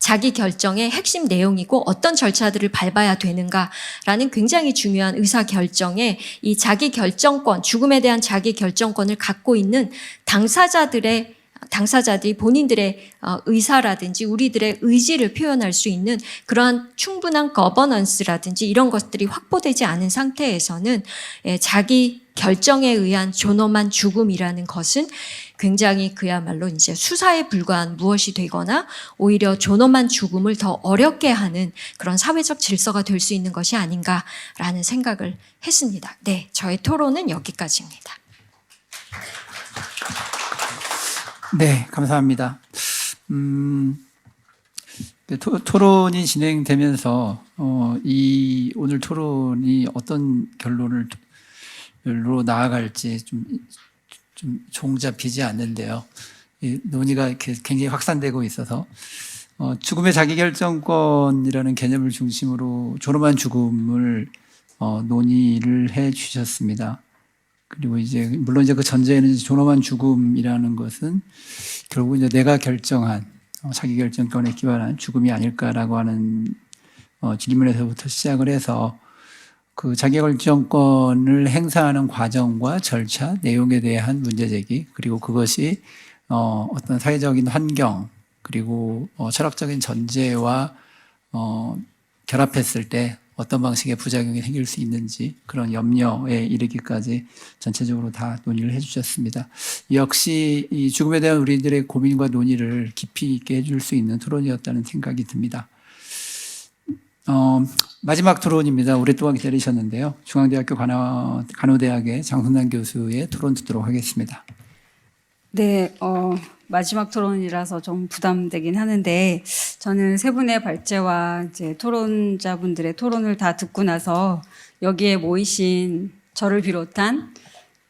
자기 결정의 핵심 내용이고 어떤 절차들을 밟아야 되는가라는 굉장히 중요한 의사 결정에 이 자기 결정권, 죽음에 대한 자기 결정권을 갖고 있는 당사자들이 본인들의 의사라든지 우리들의 의지를 표현할 수 있는 그러한 충분한 거버넌스라든지 이런 것들이 확보되지 않은 상태에서는 자기 결정에 의한 존엄한 죽음이라는 것은 굉장히 그야말로 이제 수사에 불과한 무엇이 되거나 오히려 존엄한 죽음을 더 어렵게 하는 그런 사회적 질서가 될 수 있는 것이 아닌가라는 생각을 했습니다. 네, 저의 토론은 여기까지입니다. 네, 감사합니다. 토론이 진행되면서 이 오늘 토론이 어떤 결론으로 나아갈지 좀 종잡히지 않는데요. 이 논의가 이렇게 굉장히 확산되고 있어서 죽음의 자기결정권이라는 개념을 중심으로 존엄한 죽음을 논의를 해 주셨습니다. 그리고 이제 물론 이제 그 전제에는 존엄한 죽음이라는 것은 결국 이제 내가 결정한 자기 결정권에 기반한 죽음이 아닐까라고 하는 질문에서부터 시작을 해서 그 자기결정권을 행사하는 과정과 절차, 내용에 대한 문제제기, 그리고 그것이 어떤 사회적인 환경, 그리고 철학적인 전제와 결합했을 때 어떤 방식의 부작용이 생길 수 있는지 그런 염려에 이르기까지 전체적으로 다 논의를 해주셨습니다. 역시 이 죽음에 대한 우리들의 고민과 논의를 깊이 있게 해줄 수 있는 토론이었다는 생각이 듭니다. 마지막 토론입니다. 오랫동안 기다리셨는데요. 중앙대학교 간호대학의 장순남 교수의 토론 듣도록 하겠습니다. 네, 마지막 토론이라서 좀 부담되긴 하는데, 저는 세 분의 발제와 이제 토론자분들의 토론을 다 듣고 나서 여기에 모이신 저를 비롯한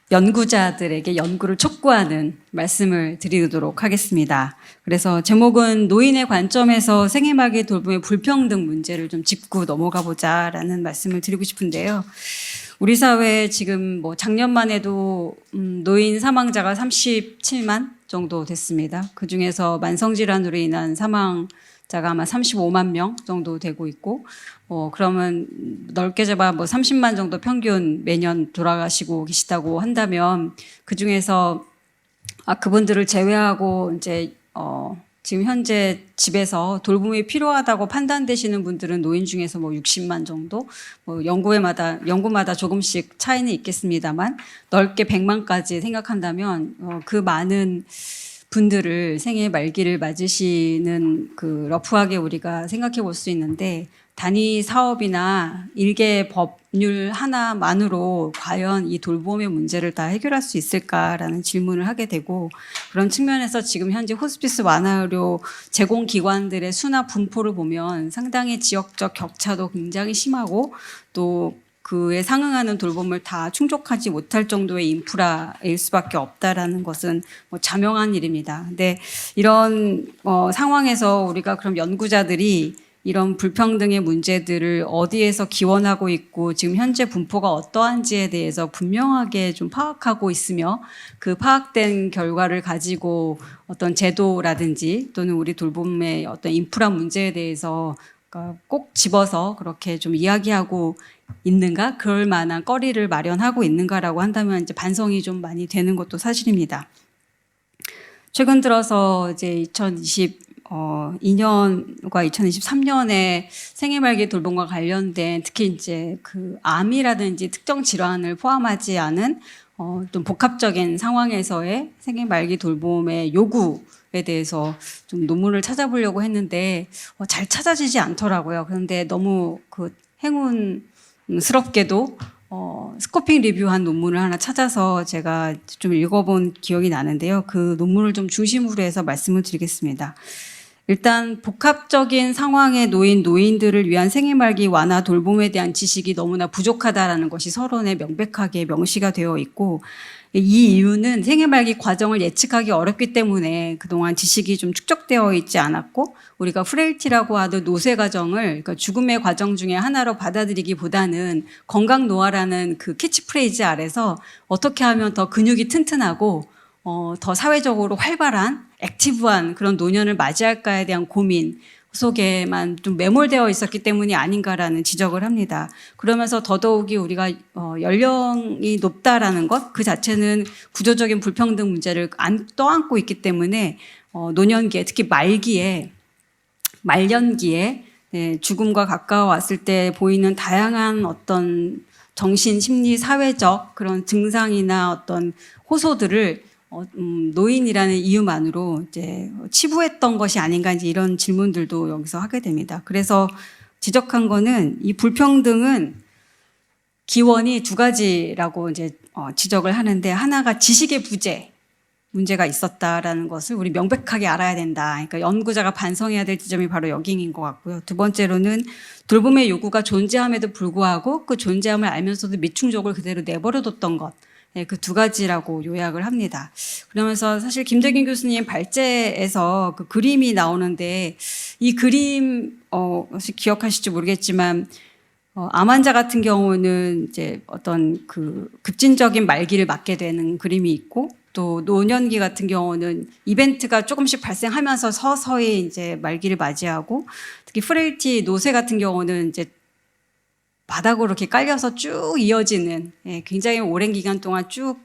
연구자들에게 연구를 촉구하는 말씀을 드리도록 하겠습니다. 그래서 제목은 노인의 관점에서 생애말기 돌봄의 불평등 문제를 좀 짚고 넘어가 보자라는 말씀을 드리고 싶은데요. 우리 사회에 지금 뭐 작년만 해도 노인 사망자가 37만 정도 됐습니다. 그중에서 만성질환으로 인한 사망자가 아마 35만 명 정도 되고 있고, 그러면 넓게 잡아 뭐 30만 정도 평균 매년 돌아가시고 계시다고 한다면 그중에서 그분들을 제외하고 이제 지금 현재 집에서 돌봄이 필요하다고 판단되시는 분들은 노인 중에서 뭐 60만 정도, 뭐 연구마다 조금씩 차이는 있겠습니다만 넓게 100만까지 생각한다면 그 많은 분들을 생애 말기를 맞으시는 그 러프하게 우리가 생각해 볼 수 있는데, 단위 사업이나 일개 법률 하나만으로 과연 이 돌봄의 문제를 다 해결할 수 있을까라는 질문을 하게 되고, 그런 측면에서 지금 현재 호스피스 완화의료 제공기관들의 수나 분포를 보면 상당히 지역적 격차도 굉장히 심하고 또 그에 상응하는 돌봄을 다 충족하지 못할 정도의 인프라일 수밖에 없다라는 것은 뭐 자명한 일입니다. 근데 이런 상황에서 우리가 그럼 연구자들이 이런 불평등의 문제들을 어디에서 기원하고 있고 지금 현재 분포가 어떠한지에 대해서 분명하게 좀 파악하고 있으며 그 파악된 결과를 가지고 어떤 제도라든지 또는 우리 돌봄의 어떤 인프라 문제에 대해서 꼭 집어서 그렇게 좀 이야기하고 있는가, 그럴 만한 거리를 마련하고 있는가라고 한다면 이제 반성이 좀 많이 되는 것도 사실입니다. 최근 들어서 이제 2022년과 2023년에 생애 말기 돌봄과 관련된 특히 이제 그 암이라든지 특정 질환을 포함하지 않은 좀 복합적인 상황에서의 생애 말기 돌봄의 요구에 대해서 좀 논문을 찾아보려고 했는데 잘 찾아지지 않더라고요. 그런데 너무 그 행운스럽게도 스코핑 리뷰한 논문을 하나 찾아서 제가 좀 읽어본 기억이 나는데요. 그 논문을 좀 중심으로 해서 말씀을 드리겠습니다. 일단 복합적인 상황에 놓인 노인들을 위한 생애 말기 완화 돌봄에 대한 지식이 너무나 부족하다라는 것이 서론에 명백하게 명시가 되어 있고, 이 이유는 생애 말기 과정을 예측하기 어렵기 때문에 그동안 지식이 좀 축적되어 있지 않았고, 우리가 프레일티라고 하던 노쇠 과정을 그러니까 죽음의 과정 중에 하나로 받아들이기보다는 건강 노화라는 그 캐치프레이즈 아래서 어떻게 하면 더 근육이 튼튼하고 더 사회적으로 활발한 액티브한 그런 노년을 맞이할까에 대한 고민 속에만 좀 매몰되어 있었기 때문이 아닌가라는 지적을 합니다. 그러면서 더더욱이 우리가 연령이 높다라는 것 그 자체는 구조적인 불평등 문제를 떠안고 있기 때문에 노년기에 특히 말년기에 죽음과 가까워왔을 때 보이는 다양한 어떤 정신, 심리, 사회적 그런 증상이나 어떤 호소들을 노인이라는 이유만으로 이제 치부했던 것이 아닌가 이제 이런 질문들도 여기서 하게 됩니다. 그래서 지적한 거는 이 불평등은 기원이 두 가지라고 이제 지적을 하는데, 하나가 지식의 부재 문제가 있었다라는 것을 우리 명백하게 알아야 된다. 그러니까 연구자가 반성해야 될 지점이 바로 여기인 것 같고요. 두 번째로는 돌봄의 요구가 존재함에도 불구하고 그 존재함을 알면서도 미충족을 그대로 내버려뒀던 것. 그 두 가지라고 요약을 합니다. 그러면서 사실 김대균 교수님 발제에서 그 그림이 나오는데, 이 그림 혹시 기억하실지 모르겠지만 암 환자 같은 경우는 이제 어떤 그 급진적인 말기를 맞게 되는 그림이 있고, 또 노년기 같은 경우는 이벤트가 조금씩 발생하면서 서서히 이제 말기를 맞이하고, 특히 프레일티 노쇠 같은 경우는 이제 바닥으로 이렇게 깔려서 쭉 이어지는 굉장히 오랜 기간 동안 쭉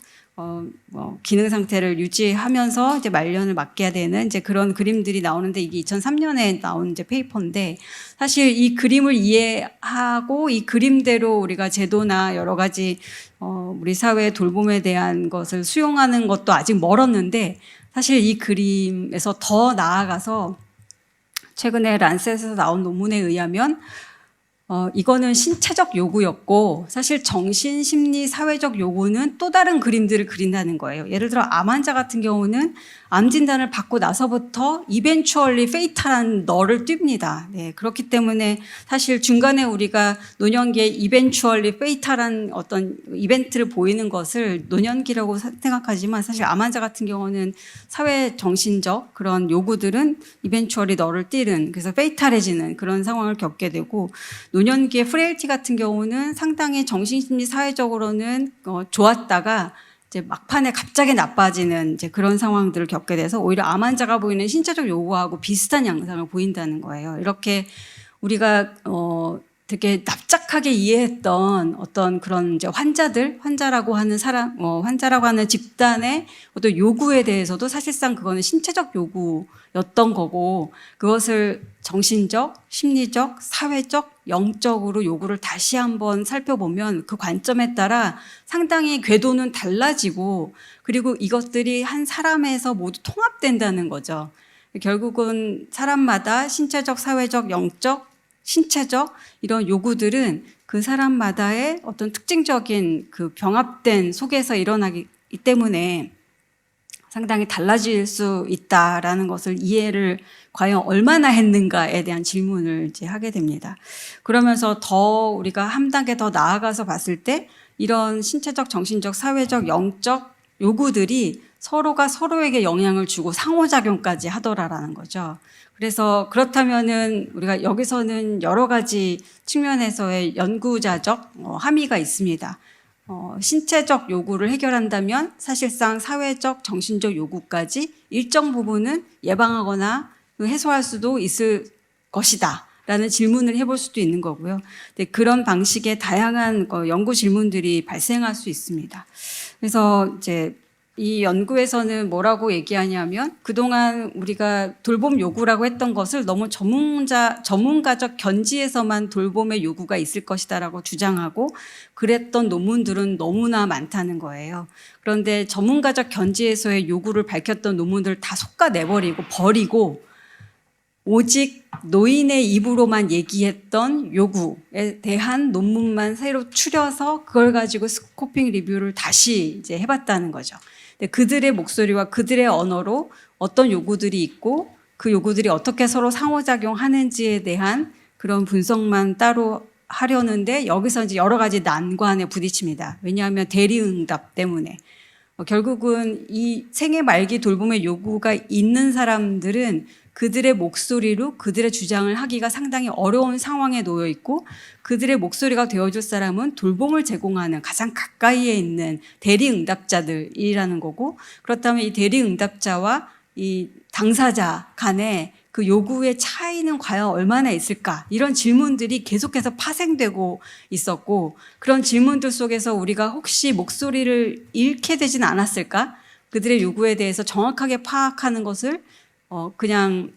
기능 상태를 유지하면서 이제 말년을 맞게 되는 이제 그런 그림들이 나오는데, 이게 2003년에 나온 이제 페이퍼인데, 사실 이 그림을 이해하고 이 그림대로 우리가 제도나 여러 가지 우리 사회의 돌봄에 대한 것을 수용하는 것도 아직 멀었는데, 사실 이 그림에서 더 나아가서 최근에 란셋에서 나온 논문에 의하면 이거는 신체적 요구였고, 사실 정신, 심리, 사회적 요구는 또 다른 그림들을 그린다는 거예요. 예를 들어 암 환자 같은 경우는 암 진단을 받고 나서부터 이벤추얼리 페이탈한 너를 띱니다. 그렇기 때문에 사실 중간에 우리가 노년기에 이벤추얼리 페이탈한 어떤 이벤트를 보이는 것을 노년기라고 생각하지만, 사실 암 환자 같은 경우는 사회 정신적 그런 요구들은 이벤추얼리 너를 띠는, 그래서 페이탈해지는 그런 상황을 겪게 되고, 노년기의 프레일티 같은 경우는 상당히 정신심리 사회적으로는 좋았다가 이제 막판에 갑자기 나빠지는 이제 그런 상황들을 겪게 돼서 오히려 암 환자가 보이는 신체적 요구하고 비슷한 양상을 보인다는 거예요. 이렇게 우리가 되게 납작하게 이해했던 어떤 그런 이제 환자라고 하는 사람, 환자라고 하는 집단의 어떤 요구에 대해서도 사실상 그거는 신체적 요구였던 거고, 그것을 정신적, 심리적, 사회적, 영적으로 요구를 다시 한번 살펴보면 그 관점에 따라 상당히 궤도는 달라지고, 그리고 이것들이 한 사람에서 모두 통합된다는 거죠. 결국은 사람마다 신체적, 사회적, 영적, 신체적 이런 요구들은 그 사람마다의 어떤 특징적인 그 병합된 속에서 일어나기 때문에 상당히 달라질 수 있다라는 것을 이해를 과연 얼마나 했는가에 대한 질문을 이제 하게 됩니다. 그러면서 더 우리가 한 단계 더 나아가서 봤을 때 이런 신체적, 정신적, 사회적, 영적 요구들이 서로가 서로에게 영향을 주고 상호작용까지 하더라라는 거죠. 그래서 그렇다면은 우리가 여기서는 여러 가지 측면에서의 연구자적 함의가 있습니다. 신체적 요구를 해결한다면 사실상 사회적, 정신적 요구까지 일정 부분은 예방하거나 해소할 수도 있을 것이다 라는 질문을 해볼 수도 있는 거고요. 근데 그런 방식의 다양한 연구 질문들이 발생할 수 있습니다. 그래서 이제 이 연구에서는 뭐라고 얘기하냐면 그동안 우리가 돌봄 요구라고 했던 것을 너무 전문가적 견지에서만 돌봄의 요구가 있을 것이다라고 주장하고 그랬던 논문들은 너무나 많다는 거예요. 그런데 전문가적 견지에서의 요구를 밝혔던 논문들을 다 솎아내버리고 버리고 오직 노인의 입으로만 얘기했던 요구에 대한 논문만 새로 추려서 그걸 가지고 스코핑 리뷰를 다시 이제 해봤다는 거죠. 근데 그들의 목소리와 그들의 언어로 어떤 요구들이 있고 그 요구들이 어떻게 서로 상호작용하는지에 대한 그런 분석만 따로 하려는데 여기서 이제 여러 가지 난관에 부딪힙니다. 왜냐하면 대리응답 때문에. 결국은 이 생애 말기 돌봄의 요구가 있는 사람들은 그들의 목소리로 그들의 주장을 하기가 상당히 어려운 상황에 놓여 있고 그들의 목소리가 되어줄 사람은 돌봄을 제공하는 가장 가까이에 있는 대리응답자들이라는 거고 그렇다면 이 대리응답자와 이 당사자 간의 그 요구의 차이는 과연 얼마나 있을까? 이런 질문들이 계속해서 파생되고 있었고 그런 질문들 속에서 우리가 혹시 목소리를 잃게 되진 않았을까? 그들의 요구에 대해서 정확하게 파악하는 것을 그냥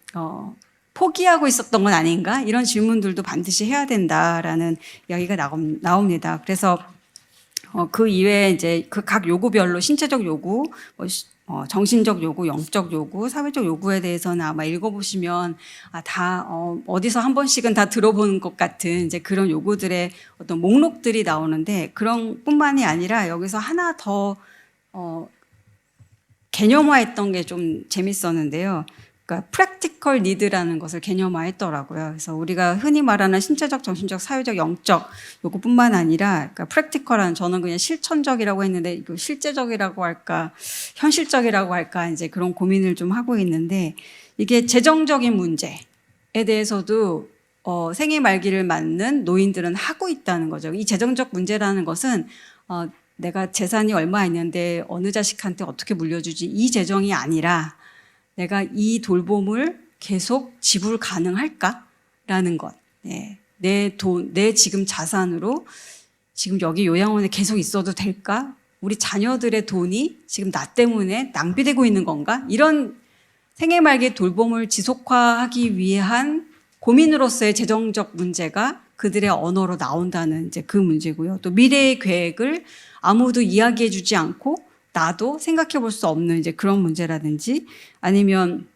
포기하고 있었던 건 아닌가? 이런 질문들도 반드시 해야 된다라는 이야기가 나옵니다. 그래서 그 이외에 이제 그 각 요구별로 신체적 요구, 정신적 요구, 영적 요구, 사회적 요구에 대해서는 아마 읽어보시면 다 어디서 한 번씩은 다 들어본 것 같은 이제 그런 요구들의 어떤 목록들이 나오는데 그런 뿐만이 아니라 여기서 하나 더 개념화했던 게 좀 재밌었는데요. 그러니까 practical need라는 것을 개념화했더라고요. 그래서 우리가 흔히 말하는 신체적, 정신적, 사회적, 영적 요구뿐만 아니라 그러니까 practical한 저는 그냥 실천적이라고 했는데 이거 실제적이라고 할까, 현실적이라고 할까 이제 그런 고민을 좀 하고 있는데 이게 재정적인 문제에 대해서도 생애 말기를 맞는 노인들은 하고 있다는 거죠. 이 재정적 문제라는 것은 내가 재산이 얼마 있는데 어느 자식한테 어떻게 물려주지 이 재정이 아니라 내가 이 돌봄을 계속 지불 가능할까라는 것. 네. 내 돈, 내 지금 자산으로 지금 여기 요양원에 계속 있어도 될까? 우리 자녀들의 돈이 지금 나 때문에 낭비되고 있는 건가? 이런 생애 말기 돌봄을 지속화하기 위한 고민으로서의 재정적 문제가 그들의 언어로 나온다는 이제 그 문제고요. 또 미래의 계획을 아무도 이야기해 주지 않고 나도 생각해 볼 수 없는 이제 그런 문제라든지 아니면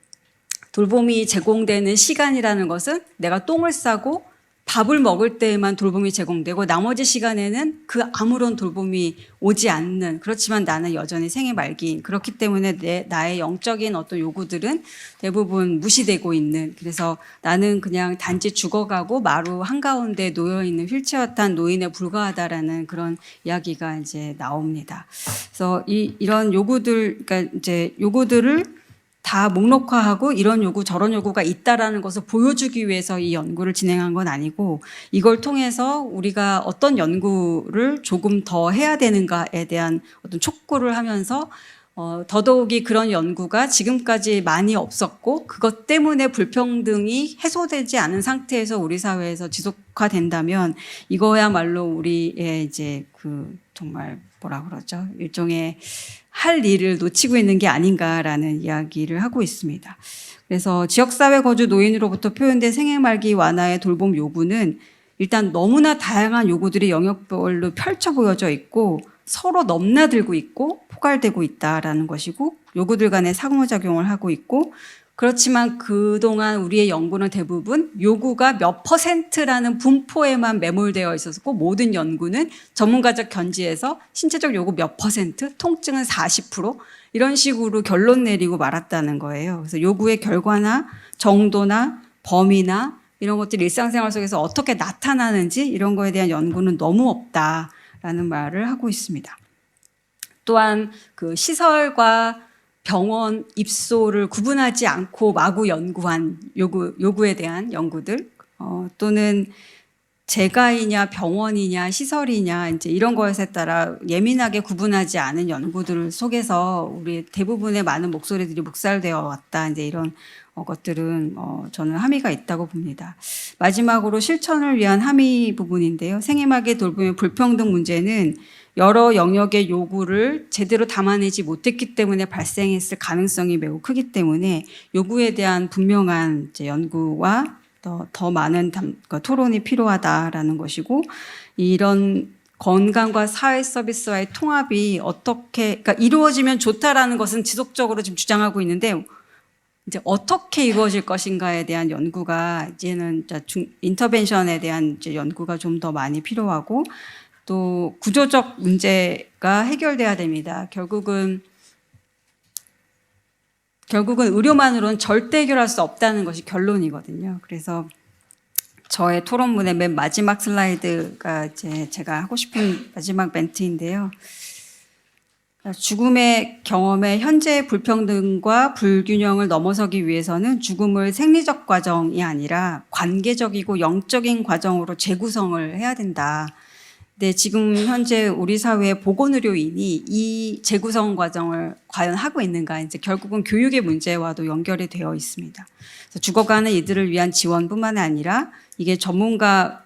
돌봄이 제공되는 시간이라는 것은 내가 똥을 싸고 밥을 먹을 때에만 돌봄이 제공되고 나머지 시간에는 그 아무런 돌봄이 오지 않는 그렇지만 나는 여전히 생애 말기인 그렇기 때문에 나의 영적인 어떤 요구들은 대부분 무시되고 있는 그래서 나는 그냥 단지 죽어가고 마루 한가운데 놓여있는 휠체어 탄 노인에 불과하다라는 그런 이야기가 이제 나옵니다. 그래서 이런 요구들 그러니까 이제 요구들을 다 목록화하고 이런 요구 저런 요구가 있다라는 것을 보여주기 위해서 이 연구를 진행한 건 아니고 이걸 통해서 우리가 어떤 연구를 조금 더 해야 되는가에 대한 어떤 촉구를 하면서 더더욱이 그런 연구가 지금까지 많이 없었고 그것 때문에 불평등이 해소되지 않은 상태에서 우리 사회에서 지속화된다면 이거야말로 우리의 이제 그 정말 뭐라 그러죠? 일종의 할 일을 놓치고 있는 게 아닌가라는 이야기를 하고 있습니다. 그래서 지역사회 거주 노인으로부터 표현된 생애 말기 완화의 돌봄 요구는 일단 너무나 다양한 요구들이 영역별로 펼쳐 보여져 있고 서로 넘나들고 있고 포괄되고 있다라는 것이고 요구들 간의 상호작용을 하고 있고 그렇지만 그동안 우리의 연구는 대부분 요구가 몇 %라는 분포에만 매몰되어 있었고 모든 연구는 전문가적 견지에서 신체적 요구 몇 %, 통증은 40% 이런 식으로 결론 내리고 말았다는 거예요. 그래서 요구의 결과나 정도나 범위나 이런 것들이 일상생활 속에서 어떻게 나타나는지 이런 거에 대한 연구는 너무 없다라는 말을 하고 있습니다. 또한 그 시설과 병원 입소를 구분하지 않고 마구 연구한 요구에 대한 연구들, 또는 재가이냐 병원이냐 시설이냐 이제 이런 것에 따라 예민하게 구분하지 않은 연구들 속에서 우리 대부분의 많은 목소리들이 묵살되어 왔다. 이제 이런 것들은 저는 함의가 있다고 봅니다. 마지막으로 실천을 위한 함의 부분인데요. 생애말기 돌봄의 불평등 문제는 여러 영역의 요구를 제대로 담아내지 못했기 때문에 발생했을 가능성이 매우 크기 때문에 요구에 대한 분명한 이제 연구와 더 많은 토론이 필요하다라는 것이고, 이런 건강과 사회 서비스와의 통합이 어떻게, 그러니까 이루어지면 좋다라는 것은 지속적으로 지금 주장하고 있는데, 이제 어떻게 이루어질 것인가에 대한 연구가 이제는 인터벤션에 대한 이제 연구가 좀 더 많이 필요하고, 또 구조적 문제가 해결돼야 됩니다. 결국은 의료만으로는 절대 해결할 수 없다는 것이 결론이거든요. 그래서 저의 토론문의 맨 마지막 슬라이드가 이제 제가 하고 싶은 마지막 멘트인데요. 죽음의 경험의 현재의 불평등과 불균형을 넘어서기 위해서는 죽음을 생리적 과정이 아니라 관계적이고 영적인 과정으로 재구성을 해야 된다. 근데 지금 현재 우리 사회의 보건의료인이 이 재구성 과정을 과연 하고 있는가, 이제 결국은 교육의 문제와도 연결이 되어 있습니다. 그래서 죽어가는 이들을 위한 지원뿐만 아니라 이게 전문가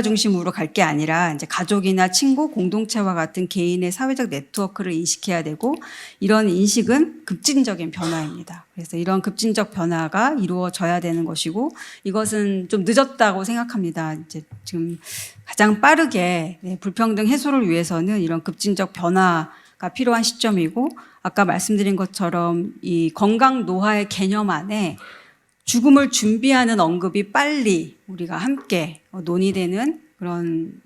중심으로 갈 게 아니라 이제 가족이나 친구, 공동체와 같은 개인의 사회적 네트워크를 인식해야 되고, 이런 인식은 급진적인 변화입니다. 그래서 이런 급진적 변화가 이루어져야 되는 것이고, 이것은 좀 늦었다고 생각합니다. 이제 지금 가장 빠르게 불평등 해소를 위해서는 이런 급진적 변화가 필요한 시점이고, 아까 말씀드린 것처럼 이 건강 노화의 개념 안에 죽음을 준비하는 언급이 빨리 우리가 함께 논의되는 그런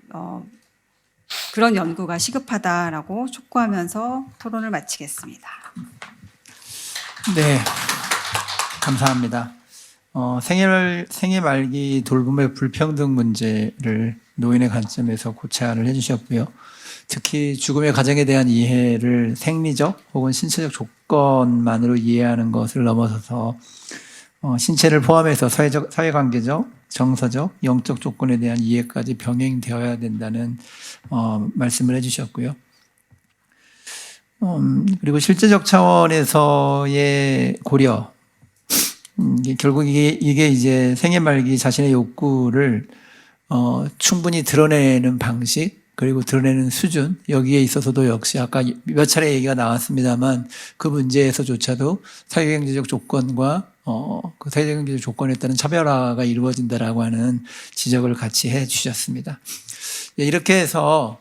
연구가 시급하다라고 촉구하면서 토론을 마치겠습니다. 네, 감사합니다. 생애 말기 돌봄의 불평등 문제를 노인의 관점에서 고찰을 해주셨고요. 특히 죽음의 과정에 대한 이해를 생리적 혹은 신체적 조건만으로 이해하는 것을 넘어서서 신체를 포함해서 사회관계적, 정서적, 영적 조건에 대한 이해까지 병행되어야 된다는 말씀을 해주셨고요. 그리고 실제적 차원에서의 고려, 결국 이게 이제 생애 말기 자신의 욕구를 충분히 드러내는 방식, 그리고 드러내는 수준, 여기에 있어서도 역시 아까 몇 차례 얘기가 나왔습니다만 그 문제에서조차도 사회경제적 조건과 그 사회경제적 조건에 따른 차별화가 이루어진다라고 하는 지적을 같이 해 주셨습니다. 이렇게 해서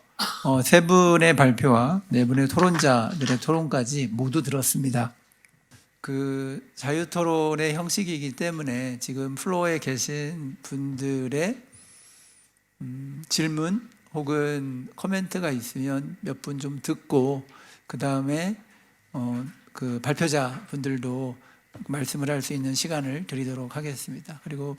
세 분의 발표와 네 분의 토론자들의 토론까지 모두 들었습니다. 그 자유토론의 형식이기 때문에 지금 플로어에 계신 분들의 질문 혹은 코멘트가 있으면 몇 분 좀 듣고 그 다음에 그 발표자 분들도 말씀을 할 수 있는 시간을 드리도록 하겠습니다. 그리고